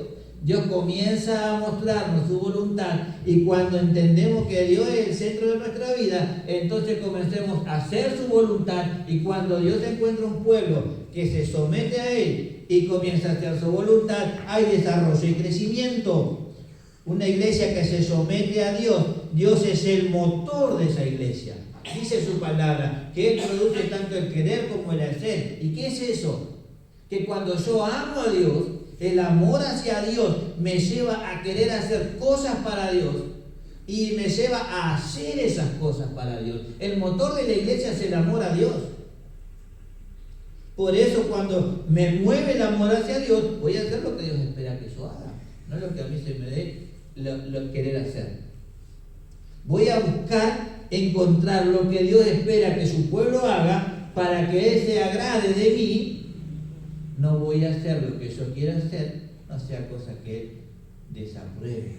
Dios comienza a mostrarnos su voluntad, y cuando entendemos que Dios es el centro de nuestra vida, entonces comencemos a hacer su voluntad, y cuando Dios encuentra un pueblo que se somete a Él y comienza a hacer su voluntad, hay desarrollo y crecimiento. Una iglesia que se somete a Dios, Dios es el motor de esa iglesia. Dice su palabra que Él produce tanto el querer como el hacer. ¿Y qué es eso? Que cuando yo amo a Dios, el amor hacia Dios me lleva a querer hacer cosas para Dios y me lleva a hacer esas cosas para Dios. El motor de la iglesia es el amor a Dios. Por eso cuando me mueve el amor hacia Dios, voy a hacer lo que Dios espera que yo haga, no lo que a mí se me dé lo querer hacer. Voy a buscar encontrar lo que Dios espera que su pueblo haga para que Él se agrade de mí. No voy a hacer lo que yo quiera hacer, no sea cosa que Él desapruebe.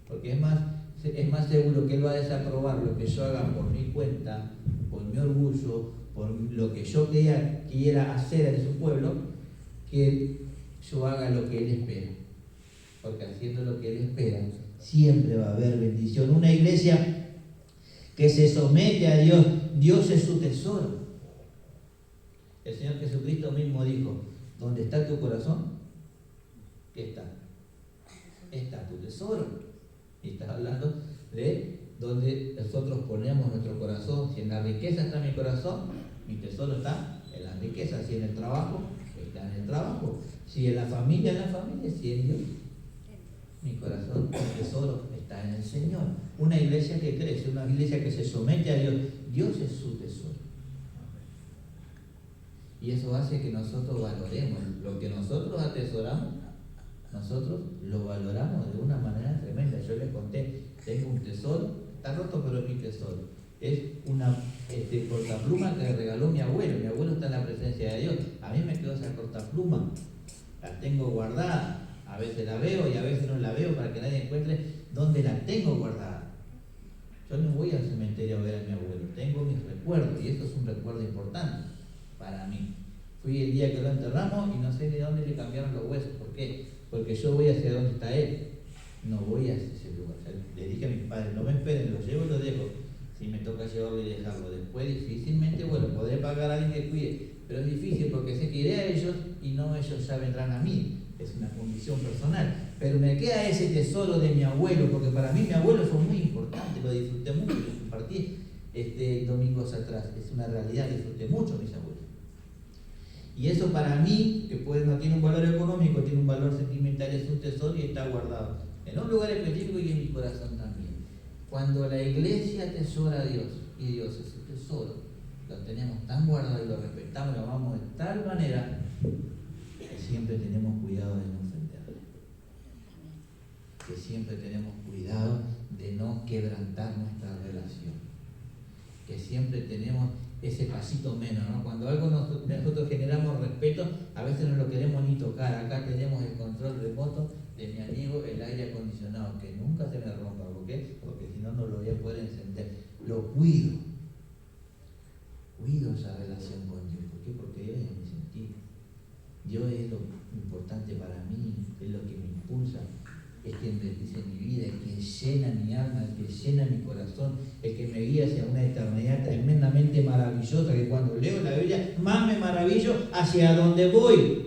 Porque es más seguro que Él va a desaprobar lo que yo haga por mi cuenta, por mi orgullo, por lo que yo quiera hacer en su pueblo, que yo haga lo que Él espera. Porque haciendo lo que Él espera, siempre va a haber bendición. Una iglesia que se somete a Dios, Dios es su tesoro. El Señor Jesucristo mismo dijo: ¿dónde está tu corazón? ¿Qué está? Está tu tesoro. Y está hablando de donde nosotros ponemos nuestro corazón. Si en la riqueza está mi corazón, mi tesoro está en la riqueza. Si en el trabajo, está en el trabajo. Si en la familia, si en Dios. Mi corazón, mi tesoro está en el Señor. Una iglesia que crece, una iglesia que se somete a Dios, Dios es su tesoro. Y eso hace que nosotros valoremos lo que nosotros atesoramos. Nosotros lo valoramos de una manera tremenda. Yo les conté, tengo un tesoro, está roto pero es mi tesoro. Es una cortapluma que regaló mi abuelo. Mi abuelo está en la presencia de Dios. A mí me quedó esa cortapluma, la tengo guardada. A veces la veo y a veces no la veo para que nadie encuentre dónde la tengo guardada. Yo no voy al cementerio a ver a mi abuelo, tengo mis recuerdos, y esto es un recuerdo importante para mí. Fui el día que lo enterramos y no sé de dónde le cambiaron los huesos. ¿Por qué? Porque yo voy hacia donde está él, no voy hacia ese lugar. O sea, le dije a mis padres: no me esperen, lo llevo y lo dejo. Si me toca llevarlo y dejarlo después, difícilmente, podré pagar a alguien que cuide, pero es difícil porque sé que iré a ellos y no ellos ya vendrán a mí. Es una condición personal, pero me queda ese tesoro de mi abuelo, porque para mí mi abuelo fue muy importante, lo disfruté mucho, lo compartí domingos atrás. Es una realidad, disfruté mucho mis abuelos. Y eso para mí, que no tiene un valor económico, tiene un valor sentimental, es un tesoro y está guardado en un lugar específico y en mi corazón también. Cuando la iglesia atesora a Dios y Dios es su tesoro, lo tenemos tan guardado y lo respetamos y lo amamos de tal manera que siempre tenemos cuidado de no ofenderle. Que siempre tenemos cuidado de no quebrantar nuestra relación. Que siempre tenemos ese pasito menos, ¿no? Cuando algo nosotros generamos respeto, a veces no lo queremos ni tocar. Acá tenemos el control remoto de mi amigo, el aire acondicionado, que nunca se me rompa. ¿Por qué? Porque si no, no lo voy a poder encender. Lo cuido. Cuido esa relación con Dios. ¿Por qué? Porque Dios es mi sentido. Dios es lo importante para mí, es lo que me impulsa, es quien bendice mi vida, es quien llena mi alma, es quien llena mi corazón, el que me guía hacia una eternidad tremendamente maravillosa, que cuando leo la Biblia más me maravillo hacia donde voy.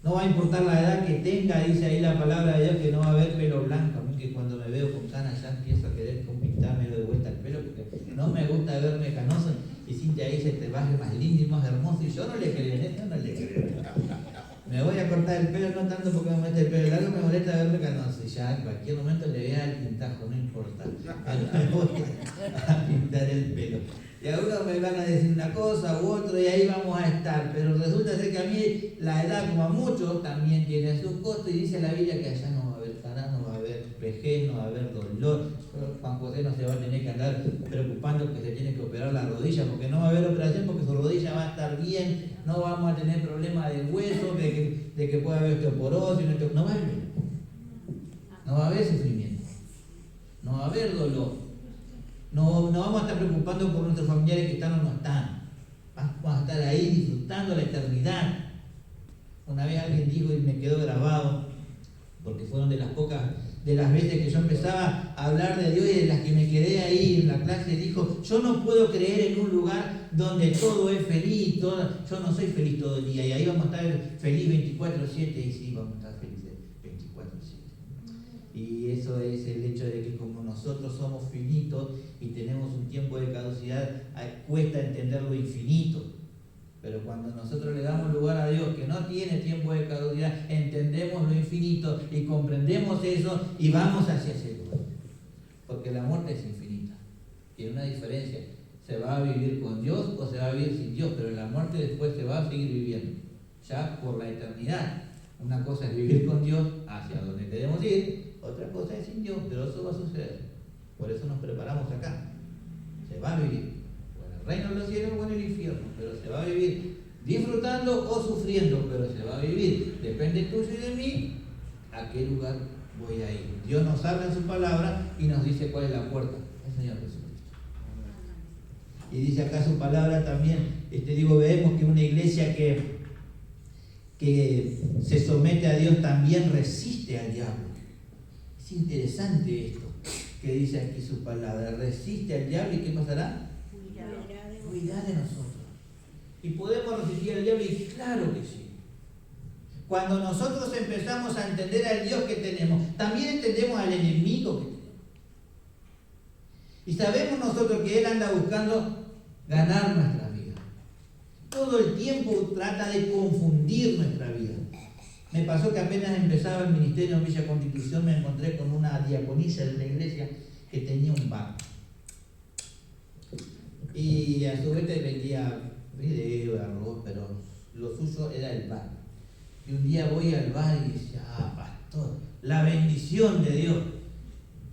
No va a importar la edad que tenga, dice ahí la palabra de Dios, que no va a haber pelo blanco. A mí que cuando me veo con canas ya empiezo a querer pintarme de vuelta el pelo, porque no me gusta verme canoso. Y Cintia ahí se te baje más lindo y más hermoso, y yo no le creo, yo no le creo. Me voy a cortar el pelo, no tanto porque me molesta el pelo largo, me molesta verme canoso. Y ya en cualquier momento le vea el pintajo, no importa. Me voy a pintar el pelo. Y a uno me van a decir una cosa u otra y ahí vamos a estar. Pero resulta ser que a mí la edad, como a muchos, también tiene sus costos. Y dice la Biblia que allá no va a haber canas, no va a haber vejez, no va a haber dolor. Juan José no se va a tener que andar preocupando que se tiene que operar la rodilla, porque no va a haber operación, porque su rodilla va a estar bien. No vamos a tener problemas de hueso, de que pueda haber osteoporosis. No va a haber. No va a haber sufrimiento. No va a haber dolor. No vamos a estar preocupando por nuestros familiares que están o no están. Vamos a estar ahí disfrutando la eternidad. Una vez alguien dijo y me quedó grabado, porque fueron de las veces que yo empezaba a hablar de Dios y de las que me quedé ahí en la clase, dijo: yo no puedo creer en un lugar donde todo es feliz, yo no soy feliz todo el día, y ahí vamos a estar feliz 24/7, y sí, vamos a estar felices 24/7. Y eso es el hecho de que como nosotros somos finitos y tenemos un tiempo de caducidad, cuesta entender lo infinito. Pero cuando nosotros le damos lugar a Dios, que no tiene tiempo de caducidad, entendemos lo infinito y comprendemos eso y vamos hacia ese lugar. Porque la muerte es infinita. Tiene una diferencia. Se va a vivir con Dios o se va a vivir sin Dios, pero la muerte después se va a seguir viviendo, ya por la eternidad. Una cosa es vivir con Dios hacia donde queremos ir, otra cosa es sin Dios, pero eso va a suceder. Por eso nos preparamos acá. Se va a vivir. El reino de los cielos o en el infierno, pero se va a vivir disfrutando o sufriendo, pero se va a vivir. Depende tuyo y de mí a qué lugar voy a ir. Dios nos habla en su palabra y nos dice cuál es la puerta. El Señor Jesucristo. Y dice acá su palabra también, vemos que una iglesia que se somete a Dios también resiste al diablo. Es interesante esto que dice aquí su palabra. Resiste al diablo, ¿y qué pasará? Cuidad de nosotros. ¿Y podemos resistir al diablo? Y claro que sí. Cuando nosotros empezamos a entender al Dios que tenemos, también entendemos al enemigo que tenemos. Y sabemos nosotros que Él anda buscando ganar nuestra vida. Todo el tiempo trata de confundir nuestra vida. Me pasó que apenas empezaba el ministerio en Villa Constitución, me encontré con una diaconisa de la iglesia que tenía un bar. Y a su vez te vendía video, arroz, pero lo suyo era el bar. Y un día voy al bar y decía: pastor, la bendición de Dios.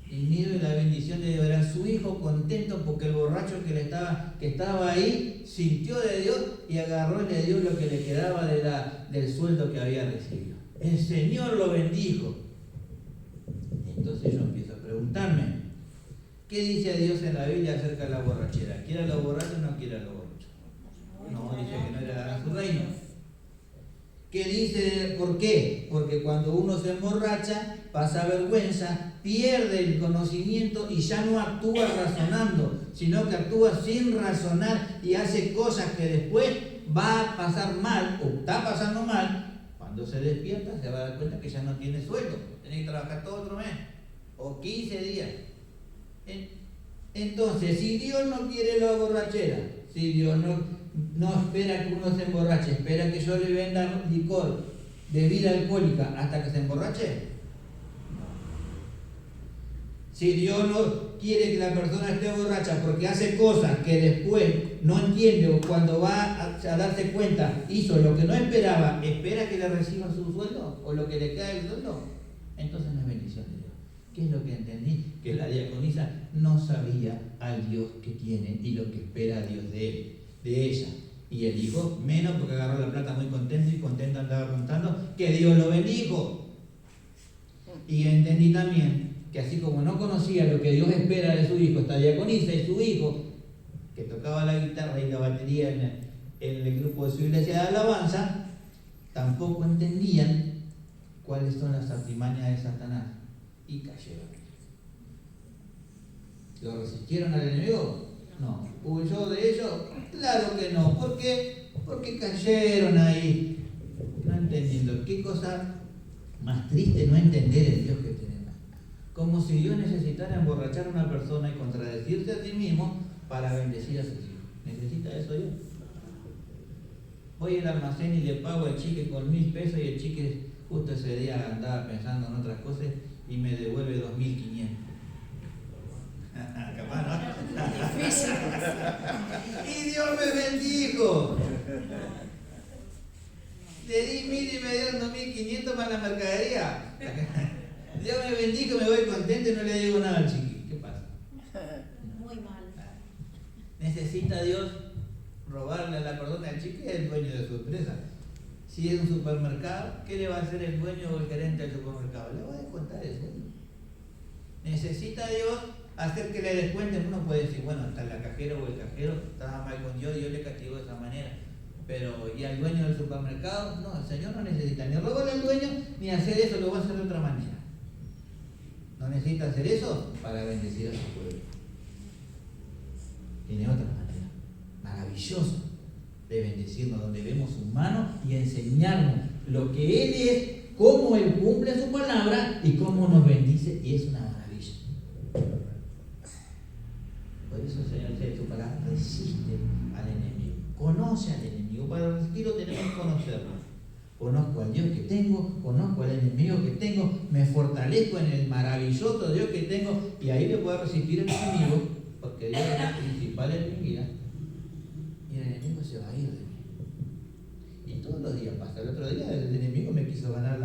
Y miro, y la bendición de Dios era su hijo contento porque el borracho que estaba ahí sintió de Dios y agarró y le dio lo que le quedaba del sueldo que había recibido. El Señor lo bendijo. Entonces yo empiezo a preguntarme: ¿qué dice Dios en la Biblia acerca de la borrachera? ¿Quiere a los borrachos o no quiere a los borrachos? No, dice que no heredarán su reino. ¿Qué dice? ¿Por qué? Porque cuando uno se emborracha, pasa vergüenza, pierde el conocimiento y ya no actúa razonando, sino que actúa sin razonar y hace cosas que después va a pasar mal o está pasando mal. Cuando se despierta se va a dar cuenta que ya no tiene sueldo, tiene que trabajar todo otro mes o 15 días. Entonces, si Dios no quiere la borrachera, si Dios no espera que uno se emborrache, espera que yo le venda licor, bebida alcohólica hasta que se emborrache. Si Dios no quiere que la persona esté borracha porque hace cosas que después no entiende o cuando va a darse cuenta hizo lo que no esperaba, espera que le reciba su sueldo o lo que le cae el sueldo, entonces no es bendición de Dios. ¿Qué es lo que entendí? Que la diaconisa no sabía al Dios que tiene y lo que espera Dios de él, de ella. Y el hijo menos porque agarró la plata muy contento y contento andaba contando que Dios lo bendijo. Y entendí también que así como no conocía lo que Dios espera de su hijo, esta diaconisa y su hijo, que tocaba la guitarra y la batería en el grupo de su iglesia de alabanza, tampoco entendían cuáles son las artimañas de Satanás. Y cayeron. ¿Lo resistieron al enemigo? No. ¿Huyó de ellos? Claro que no. ¿Por qué? Porque cayeron ahí, no entendiendo. Qué cosa más triste no entender el Dios que tenemos. Como si Dios necesitara emborrachar a una persona y contradecirse a sí mismo para bendecir a sus hijos. ¿Necesita eso Dios? Voy al almacén y le pago al chique con 1.000 pesos y el chique justo ese día andaba pensando en otras cosas y me devuelve 2.500. Capaz, ¿no? Y Dios me bendijo. Le di 1.000 y me dieron 2.500 para la mercadería. Dios me bendijo, me voy contento y no le digo nada al chiqui. ¿Qué pasa? Muy mal. ¿Necesita Dios robarle a la persona al chiqui? Es el dueño de su empresa. Si es un supermercado, ¿qué le va a hacer el dueño o el gerente del supermercado? Le va a descontar el sueldo. ¿Necesita Dios hacer que le descuenten? Uno puede decir, bueno, hasta la cajera o el cajero estaba mal con Dios le castigó de esa manera. Pero, ¿y al dueño del supermercado? No, el Señor no necesita ni robarle al dueño ni hacer eso, lo va a hacer de otra manera. No necesita hacer eso para bendecir a su pueblo. Tiene otra manera maravillosa de bendecirnos, donde vemos su mano y enseñarnos lo que Él es, cómo Él cumple su palabra y cómo nos bendice, y es una maravilla. Por eso el Señor dice, tu palabra resiste al enemigo, conoce al enemigo. Para resistirlo tenemos que conocerlo. Conozco al Dios que tengo, conozco al enemigo que tengo, me fortalezco en el maravilloso Dios que tengo, y ahí le puedo resistir al enemigo, porque Dios es el principal en mi vida, y el enemigo se va a ir de mí. Y todos los días pasa. El otro día el enemigo me quiso ganar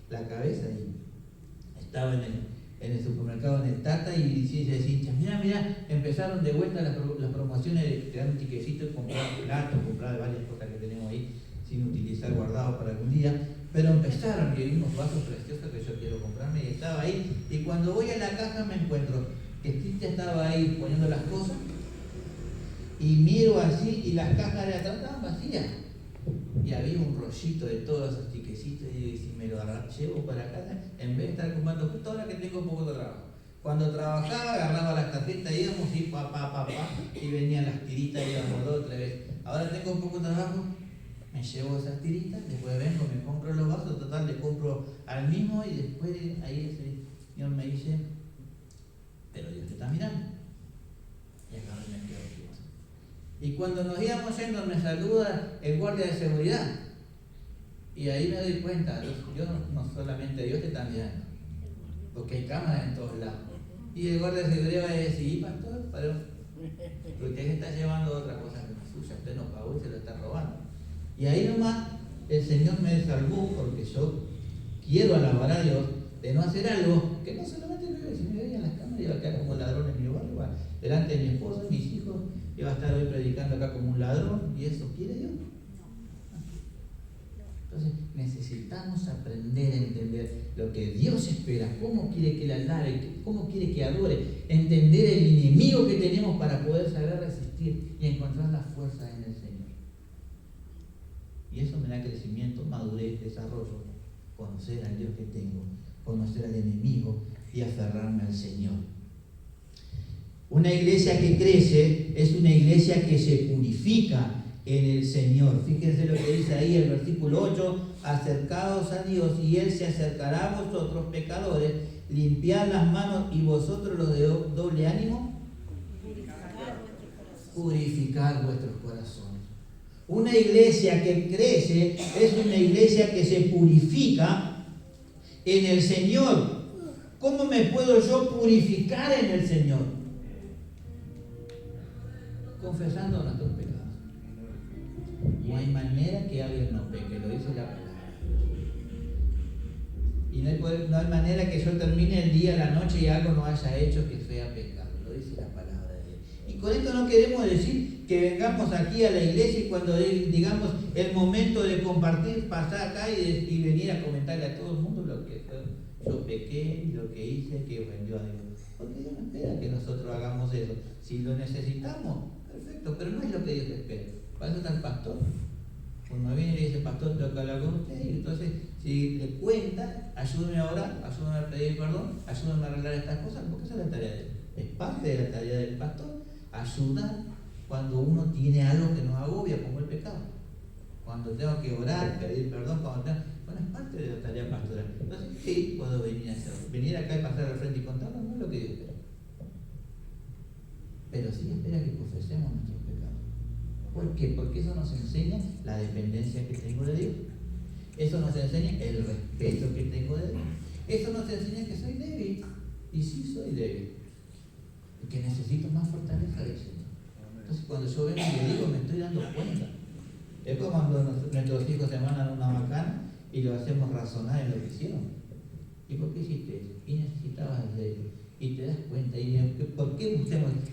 la cabeza y estaba en el supermercado en el Tata y decía, mira, empezaron de vuelta las promociones de te dan un tiquecito y comprar platos, comprar varias cosas que tenemos ahí sin utilizar guardados para algún día, pero empezaron y hay unos vasos preciosos que yo quiero comprarme y estaba ahí, y cuando voy a la caja me encuentro que Cintia estaba ahí poniendo las cosas y miro así y las cajas de atrás estaban vacías y había un rollito de todos esos tiquecitos y digo, si me lo llevo para casa en vez de estar comprando justo ahora que tengo un poco de trabajo. Cuando trabajaba agarraba las tarjetas, íbamos y y venían las tiritas y íbamos 2 o 3 veces. Ahora tengo un poco de trabajo, me llevo esas tiritas, después vengo, me compro los vasos, total le compro al mismo y después ahí ese señor me dice, pero Dios te está mirando. Y acá me quedo aquí. Y cuando nos íbamos yendo me saluda el guardia de seguridad. Y ahí me doy cuenta, Dios no solamente Dios te está mirando, porque hay cámaras en todos lados. Y el guardia de seguridad va a decir, pastor, pero usted se está llevando otra cosa que no es suya, usted no pagó y se lo está robando. Y ahí nomás el Señor me salvó porque yo quiero alabar a Dios de no hacer algo que no solamente me si me veía en las cámaras iba a quedar como ladrón en mi hogar, delante de mi esposa, mis hijos, iba a estar hoy predicando acá como un ladrón, y eso quiere Dios. Entonces necesitamos aprender a entender lo que Dios espera, cómo quiere que le alabe, cómo quiere que adore, entender el enemigo que tenemos para poder saber resistir y encontrar la fuerza en el Señor. Y eso me da crecimiento, madurez, desarrollo, conocer al Dios que tengo, conocer al enemigo y aferrarme al Señor. Una iglesia que crece es una iglesia que se purifica en el Señor. Fíjense lo que dice ahí el versículo 8, acercaos a Dios y Él se acercará a vosotros pecadores, limpiad las manos y vosotros los de doble ánimo, purificad vuestros corazones. Una iglesia que crece es una iglesia que se purifica en el Señor. ¿Cómo me puedo yo purificar en el Señor? Confesando nuestros pecados. No hay manera que alguien no peque, lo dice la palabra. Y no hay manera que yo termine el día, la noche y algo no haya hecho que sea pecado, lo dice la palabra de Dios. Y con esto no queremos decir que vengamos aquí a la iglesia y cuando digamos el momento de compartir, pasar acá y venir a comentarle a todo el mundo lo que yo pequé, lo que hice, que ofendió a Dios. Porque Dios no espera que nosotros hagamos eso. Si lo necesitamos, perfecto, pero no es lo que Dios espera. Para eso está el pastor. Cuando viene y le dice, pastor, tengo que hablar con usted, y entonces si le cuenta, ayúdeme a orar, ayúdeme a pedir perdón, ayúdeme a arreglar estas cosas, porque esa es la tarea de él. Es parte de la tarea del pastor, ayudar cuando uno tiene algo que nos agobia, como el pecado. Cuando tengo que orar, pedir perdón, bueno, es parte de la tarea pastoral. Entonces, sí, puedo venir a hacerlo. Venir acá y pasar al frente y contarlo no es lo que Dios espera. Pero sí espera que confesemos nuestros pecados. ¿Por qué? Porque eso nos enseña la dependencia que tengo de Dios. Eso nos enseña el respeto que tengo de Dios. Eso nos enseña que soy débil. Y sí soy débil. Y que necesito más fortaleza del Señor. Entonces cuando yo vengo y le digo, me estoy dando cuenta. Es como cuando nuestros hijos se mandan una macana y lo hacemos razonar en lo que hicieron. ¿Y por qué hiciste eso? Y necesitabas de ello. Y te das cuenta. ¿Y por qué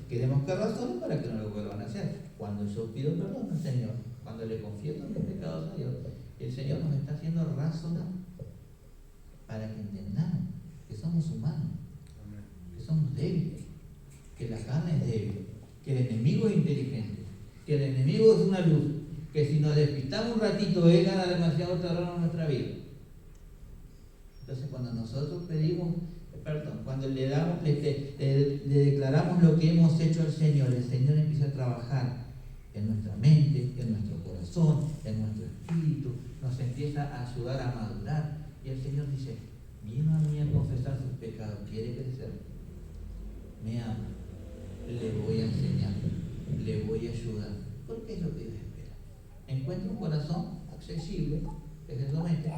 queremos que razonen para que no lo vuelvan a hacer? Cuando yo pido perdón al Señor, cuando le confieso mis pecados a Dios, el Señor nos está haciendo razonar para que entendamos que somos humanos, que somos débiles, que la carne es débil, que el enemigo es inteligente, que el enemigo es una luz, que si nos despistamos un ratito, él gana demasiado terreno en nuestra vida. Entonces cuando nosotros pedimos perdón, cuando le declaramos lo que hemos hecho al Señor, el Señor empieza a trabajar en nuestra mente, en nuestro corazón, en nuestro espíritu, nos empieza a ayudar a madurar. Y el Señor dice, vino a mí a confesar sus pecados, quiere crecer, me ama, le voy a enseñar, le voy a ayudar, porque es lo que Dios espera. Encuentra un corazón accesible, que se somete,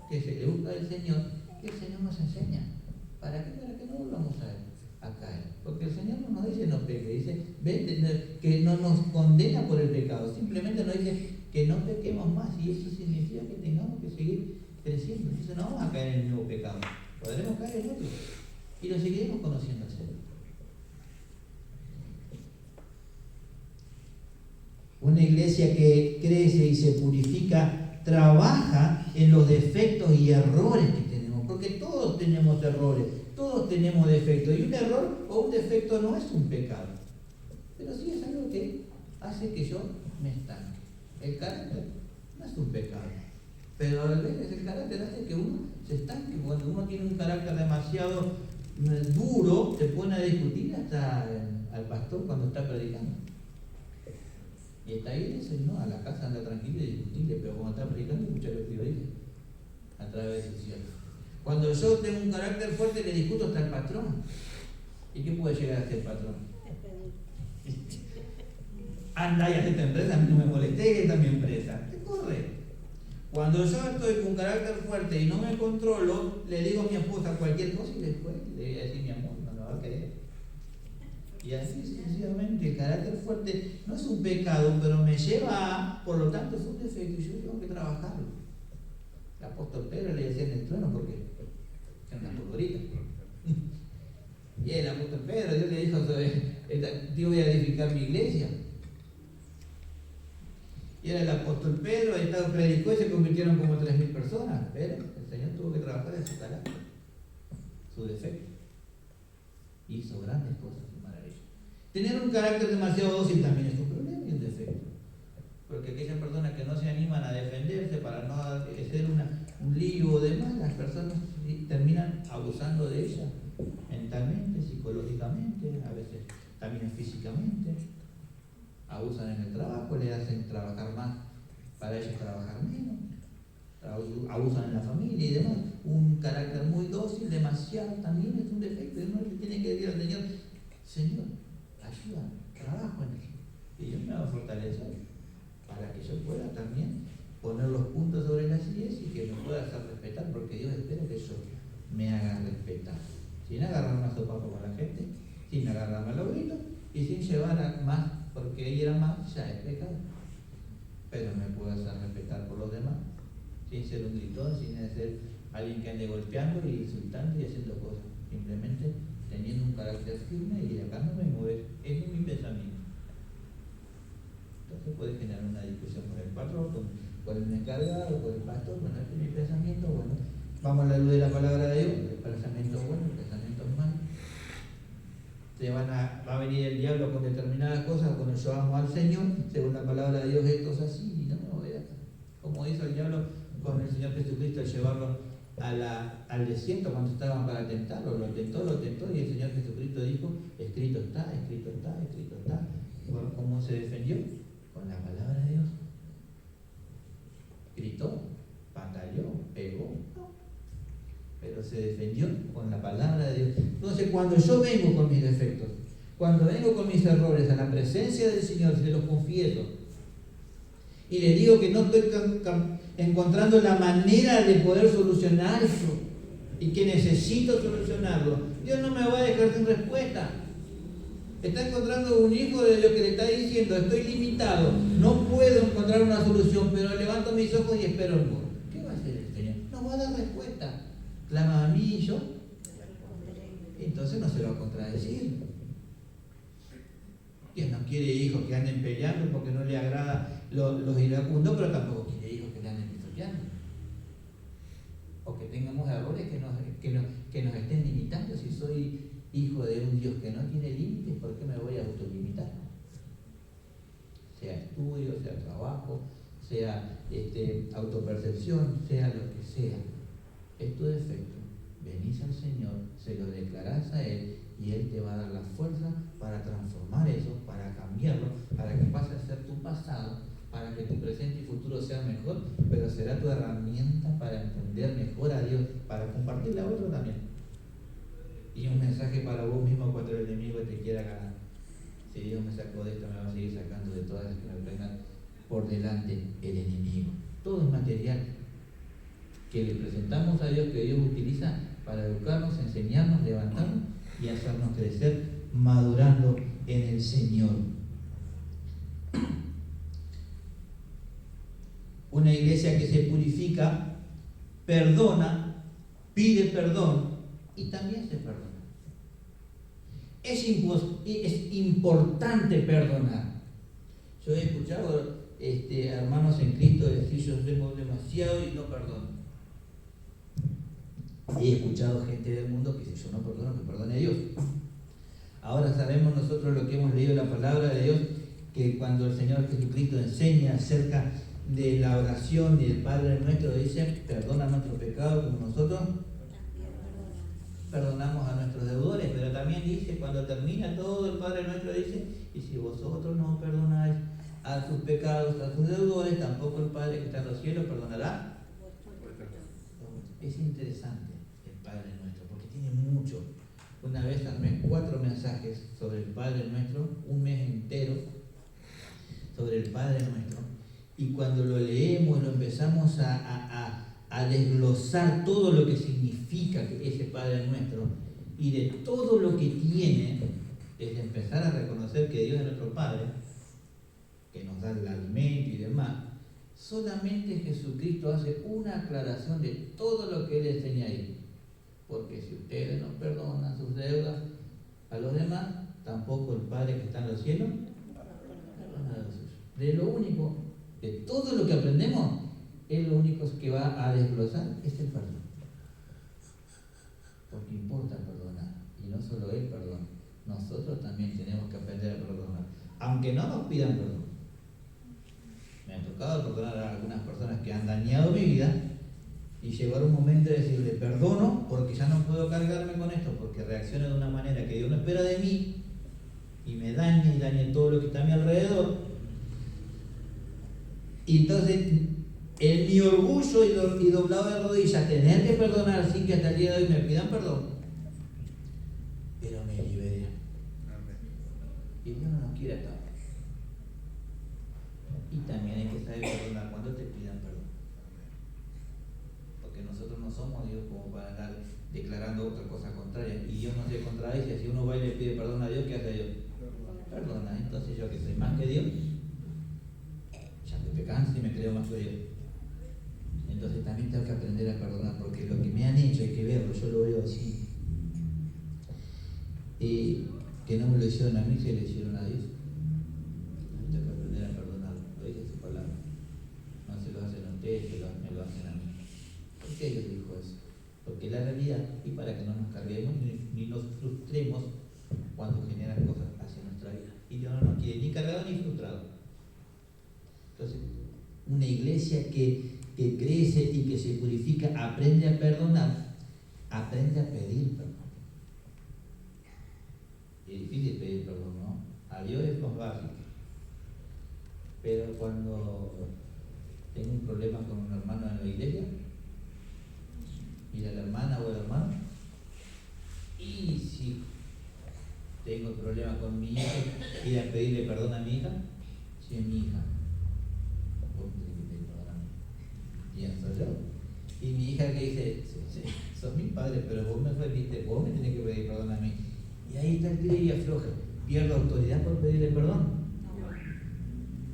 que se le busca al Señor, que el Señor nos enseña. ¿Para qué? Para que no volvamos a caer. Porque el Señor no nos dice no peque, dice que no nos condena por el pecado, simplemente nos dice que no pequemos más, y eso significa que tengamos que seguir creciendo. Entonces no vamos a caer en el mismo pecado, podremos caer en otro y lo seguiremos conociendo al Señor. Una iglesia que crece y se purifica trabaja en los defectos y errores que tenemos, porque todos tenemos errores, todos tenemos defectos, y un error o un defecto no es un pecado, pero sí es algo que hace que yo me estanque. El carácter no es un pecado, pero a veces el carácter hace que uno se estanque. Cuando uno tiene un carácter demasiado duro, se pone a discutir hasta al pastor cuando está predicando. Y está ahí, dice, no, a la casa anda tranquilo y discutible, pero cuando está predicando, escucha lo que yo digo a través del cielo. Cuando yo tengo un carácter fuerte, le discuto hasta el patrón. ¿Y qué puede llegar a ser el patrón? Anda y hace esta empresa, a mí no me molesté, que esta es mi empresa. ¿Qué corre? Cuando yo estoy con un carácter fuerte y no me controlo, le digo a mi esposa cualquier cosa y después le voy a decir, mi amor, no lo va a querer. Y así sucesivamente, el carácter fuerte no es un pecado, pero me lleva a, por lo tanto, es un defecto y yo tengo que trabajarlo. El apóstol Pedro le decía en el trueno porque era una polvorita. Y el apóstol Pedro, Dios le dijo, yo voy a edificar mi iglesia. Y era el apóstol Pedro, ahí estaba, predicó y se convirtieron como 3.000 personas. Pero el Señor tuvo que trabajar en su carácter, su defecto. Hizo grandes cosas. Tener un carácter demasiado dócil también es un problema y un defecto. Porque aquellas personas que no se animan a defenderse para no hacer un lío o demás, las personas terminan abusando de ella mentalmente, psicológicamente, a veces también físicamente. Abusan en el trabajo, le hacen trabajar más para ellos trabajar menos. Abusan en la familia y demás. Un carácter muy dócil, demasiado, también es un defecto. Uno le tiene que decir al Señor, Señor, ayuda, trabajo en eso. Y yo me va a fortalecer para que yo pueda también poner los puntos sobre las sillas y que me pueda hacer respetar, porque Dios espera que yo me haga respetar. sin agarrar una sopa con la gente, sin agarrarme a los gritos y sin llevar a más, porque ella era más, ya es pecado. Pero me puedo hacer respetar por los demás, sin ser un gritón, sin ser alguien que ande golpeando y insultando y haciendo cosas, simplemente teniendo un carácter firme y acá no me mueve, es mi pensamiento. Entonces puede generar una discusión con el patrón, con el encargado, con el pastor. Bueno, este es mi pensamiento, bueno, vamos a la luz de la palabra de Dios, el pensamiento es bueno, el pensamiento es malo. Va a venir el diablo con determinadas cosas, cuando yo amo al Señor, según la palabra de Dios, esto es así y no me voy a acá. Como hizo el diablo con el Señor Jesucristo al llevarlo al desierto cuando estaban para tentarlo, lo tentó y el Señor Jesucristo dijo, escrito está, escrito está, escrito está. Bueno, ¿cómo se defendió? Con la palabra de Dios. Gritó, pataleó, pegó, no, pero se defendió con la palabra de Dios. Entonces, cuando yo vengo con mis defectos, cuando vengo con mis errores a la presencia del Señor, se los confieso y le digo que no estoy encontrando la manera de poder solucionar eso y que necesito solucionarlo, Dios no me va a dejar sin respuesta. Está encontrando un hijo de Dios que le está diciendo, estoy limitado, no puedo encontrar una solución, pero levanto mis ojos y espero en vos. ¿Qué va a hacer el Señor? No va a dar respuesta. Clama a mí y yo. Entonces no se va a contradecir. Dios no quiere hijos que anden peleando porque no le agrada los iracundos, pero tampoco quiere hijos que le anden pisoteando. O que tengamos errores que nos estén limitando. Si soy hijo de un Dios que no tiene límites, ¿por qué me voy a autolimitar? Sea estudio, sea trabajo, sea autopercepción, sea lo que sea. Es tu defecto. Venís al Señor, se lo declarás a Él y Él te va a dar la fuerza para transformar eso, para cambiarlo, para que pase a ser tu pasado, para que tu presente y futuro sea mejor, pero será tu herramienta para entender mejor a Dios, para compartirle a otro también. Y un mensaje para vos mismo cuando el enemigo te quiera ganar. Si Dios me sacó de esto, me va a seguir sacando de todas las que me vengan por delante el enemigo. Todo es material que le presentamos a Dios, que Dios utiliza para educarnos, enseñarnos, levantarnos y hacernos crecer, madurando en el Señor. Una iglesia que se purifica, perdona, pide perdón y también se perdona. Es importante perdonar. Yo he escuchado hermanos en Cristo decir yo tengo demasiado y no perdono. He escuchado gente del mundo que dice yo no perdono, que perdone a Dios. Ahora sabemos nosotros lo que hemos leído en la palabra de Dios, que cuando el Señor Jesucristo enseña acerca de la oración y del Padre Nuestro, dice perdona nuestros pecados como nosotros perdonamos a nuestros deudores, pero también dice, cuando termina todo el Padre Nuestro dice, y si vosotros no perdonáis a sus pecados, a sus deudores, tampoco el Padre que está en los cielos perdonará. Es interesante el Padre Nuestro, porque tiene mucho. Una vez armé 4 mensajes sobre el Padre Nuestro, un mes entero sobre el Padre Nuestro, y cuando lo leemos, lo empezamos a desglosar todo lo que significa ese Padre Nuestro y de todo lo que tiene, desde empezar a reconocer que Dios es nuestro Padre, que nos da el alimento y demás. Solamente Jesucristo hace una aclaración de todo lo que Él enseña ahí. Porque si ustedes no perdonan sus deudas a los demás, tampoco el Padre que está en los cielos perdona a los suyos. De lo único, de todo lo que aprendemos, Él lo único que va a desglosar es el perdón. Porque importa perdonar. Y no solo Él perdona. Nosotros también tenemos que aprender a perdonar. Aunque no nos pidan perdón. Me ha tocado perdonar a algunas personas que han dañado mi vida y llegar un momento de decirle perdono porque ya no puedo cargarme con esto, porque reacciona de una manera que Dios no espera de mí y me daña y daña todo lo que está a mi alrededor. Y entonces, en mi orgullo y doblado de rodillas, tener que perdonar sin que hasta el día de hoy me pidan perdón, pero me liberé. Y Dios no nos quiere acá. Y también hay que saber perdonar cuando te pidan perdón. Porque nosotros no somos Dios como para andar declarando otra cosa contraria. Y Dios no se contradice. Si uno va y le pide perdón a Dios, ¿qué hace Dios? Perdona. Entonces yo que soy más que Dios, ya estoy pecando si me creo más que Dios. Entonces también tengo que aprender a perdonar, porque lo que me han hecho hay que verlo, yo lo veo así. Que no me lo hicieron a mí, se lo hicieron a Dios. Tengo que aprender a perdonar, lo dice su palabra. No se lo hacen a ustedes, me lo hacen a mí. ¿Por qué Dios dijo eso? Porque la realidad, y para que no nos carguemos ni nos frustremos cuando generan cosas hacia nuestra vida. Y Dios no nos quiere ni cargado ni frustrado. Entonces, una iglesia que crece y que se purifica, aprende a perdonar, aprende a pedir perdón. Es difícil pedir perdón, ¿no? A Dios es más básico. Pero cuando tengo un problema con un hermano en la iglesia, mira a la hermana o el hermano, y si tengo problemas con mi hija, ir a pedirle perdón a mi hija, si es mi hija, vos me tenés que pedir perdón a mí. Pienso yo. Y mi hija que dice, sí, sos mi padre, pero vos me fuiste, vos me tenés que pedir perdón a mí. Y ahí está el tira y afloja. ¿Pierdo autoridad por pedirle perdón?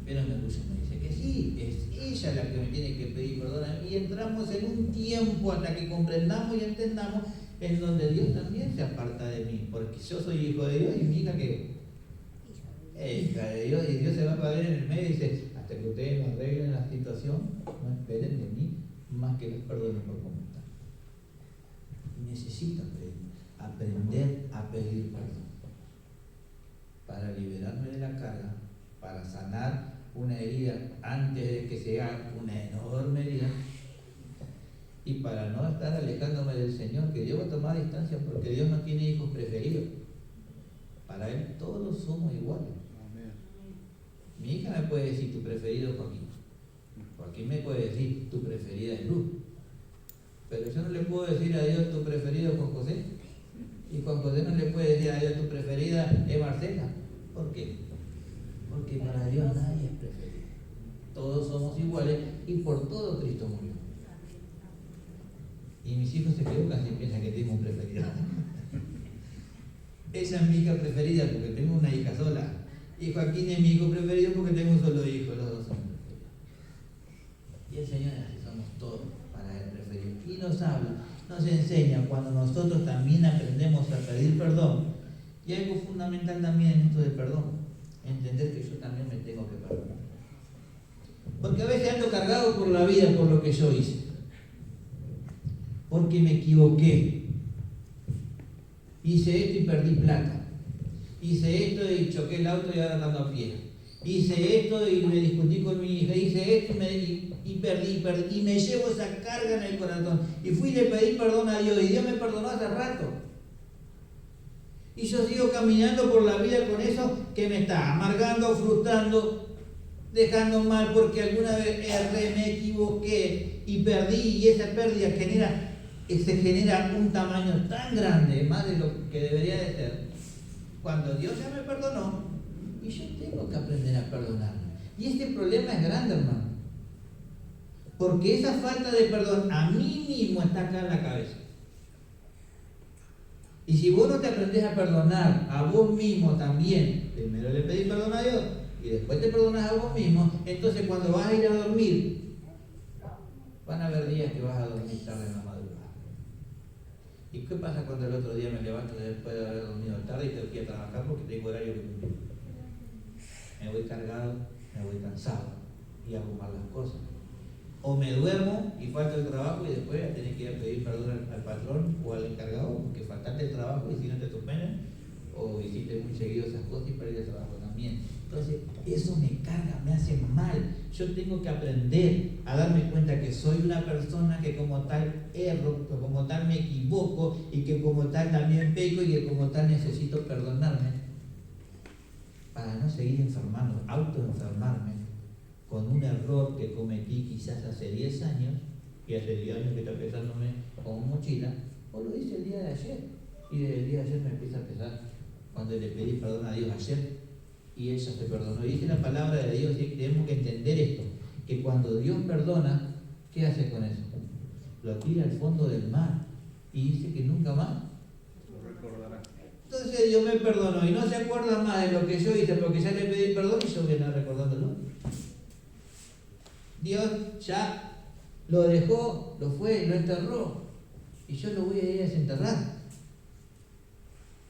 Pero me dice que sí, es ella la que me tiene que pedir perdón a mí. Y entramos en un tiempo hasta que comprendamos y entendamos en donde Dios también se aparta de mí. Porque yo soy hijo de Dios y mi hija que es hija de Dios. Y Dios se va a poner en el medio y dice, hasta que ustedes me arreglen la situación, no esperen de mí más que los perdonen por cómo están. Necesito aprender a pedir perdón para liberarme de la carga, para sanar una herida antes de que sea una enorme herida y para no estar alejándome del Señor, que Dios va a tomar distancia porque Dios no tiene hijos preferidos. Para Él todos somos iguales. Amén. Mi hija me puede decir tu preferido es Joaquín. Joaquín me puede decir tu preferida es Luz. Pero yo no le puedo decir a Dios tu preferido es Juan José. Y Juan José no le puede decir a Dios tu preferida es Marcela. ¿Por qué? Porque para Dios nadie es preferido. Todos somos iguales y por todo Cristo murió. Y mis hijos se equivocan si piensan que tengo un preferido. Ella es mi hija preferida porque tengo una hija sola. Y Joaquín es mi hijo preferido porque tengo un solo hijo. Los dos son preferidos. Y el Señor es así, somos todos para Él preferidos. Y nos habla, nos enseña cuando nosotros también aprendemos a pedir perdón. Y algo fundamental también en esto del perdón, entender que yo también me tengo que perdonar. Porque a veces ando cargado por la vida por lo que yo hice. Porque me equivoqué. Hice esto y perdí plata. Hice esto y choqué el auto y ahora ando a pie. Hice esto y me discutí con mi hija. Hice esto y perdí. Y me llevo esa carga en el corazón. Y fui y le pedí perdón a Dios. Y Dios me perdonó hace rato. Y yo sigo caminando por la vida con eso que me está amargando, frustrando, dejando mal porque alguna vez erré, me equivoqué y perdí. Y esa pérdida se genera un tamaño tan grande, más de lo que debería de ser, cuando Dios ya me perdonó y yo tengo que aprender a perdonarme. Y este problema es grande, hermano, porque esa falta de perdón a mí mismo está acá en la cabeza. Y si vos no te aprendés a perdonar a vos mismo también, primero le pedís perdón a Dios y después te perdonás a vos mismo, entonces cuando vas a ir a dormir, van a haber días que vas a dormir tarde en la madrugada. ¿Y qué pasa cuando el otro día me levanto después de haber dormido tarde y tengo que ir a trabajar porque tengo horario que cumplir? Me voy cargado, me voy cansado y hago mal las cosas. O me duermo y falta el trabajo y después tenés que ir a pedir perdón al patrón o al encargado porque faltaste el trabajo y si no te suspenden, o hiciste muy seguido esas cosas y perdí el trabajo también. Entonces, eso me carga, me hace mal. Yo tengo que aprender a darme cuenta que soy una persona que como tal erro, que como tal me equivoco y que como tal también peco y que como tal necesito perdonarme para no seguir enfermando, autoenfermarme con un error que cometí quizás hace 10 años, y hace 10 años que está pesándome como mochila, o lo hice el día de ayer, y desde el día de ayer me empieza a pesar cuando le pedí perdón a Dios ayer, y ella se perdonó. Y dice la palabra de Dios, y tenemos que entender esto, que cuando Dios perdona, ¿qué hace con eso? Lo tira al fondo del mar, y dice que no Dios me perdonó y no se acuerda más de lo que yo hice porque ya le pedí perdón y yo voy a andar recordándolo. Dios ya lo dejó, lo fue, lo enterró y yo lo voy a ir a desenterrar.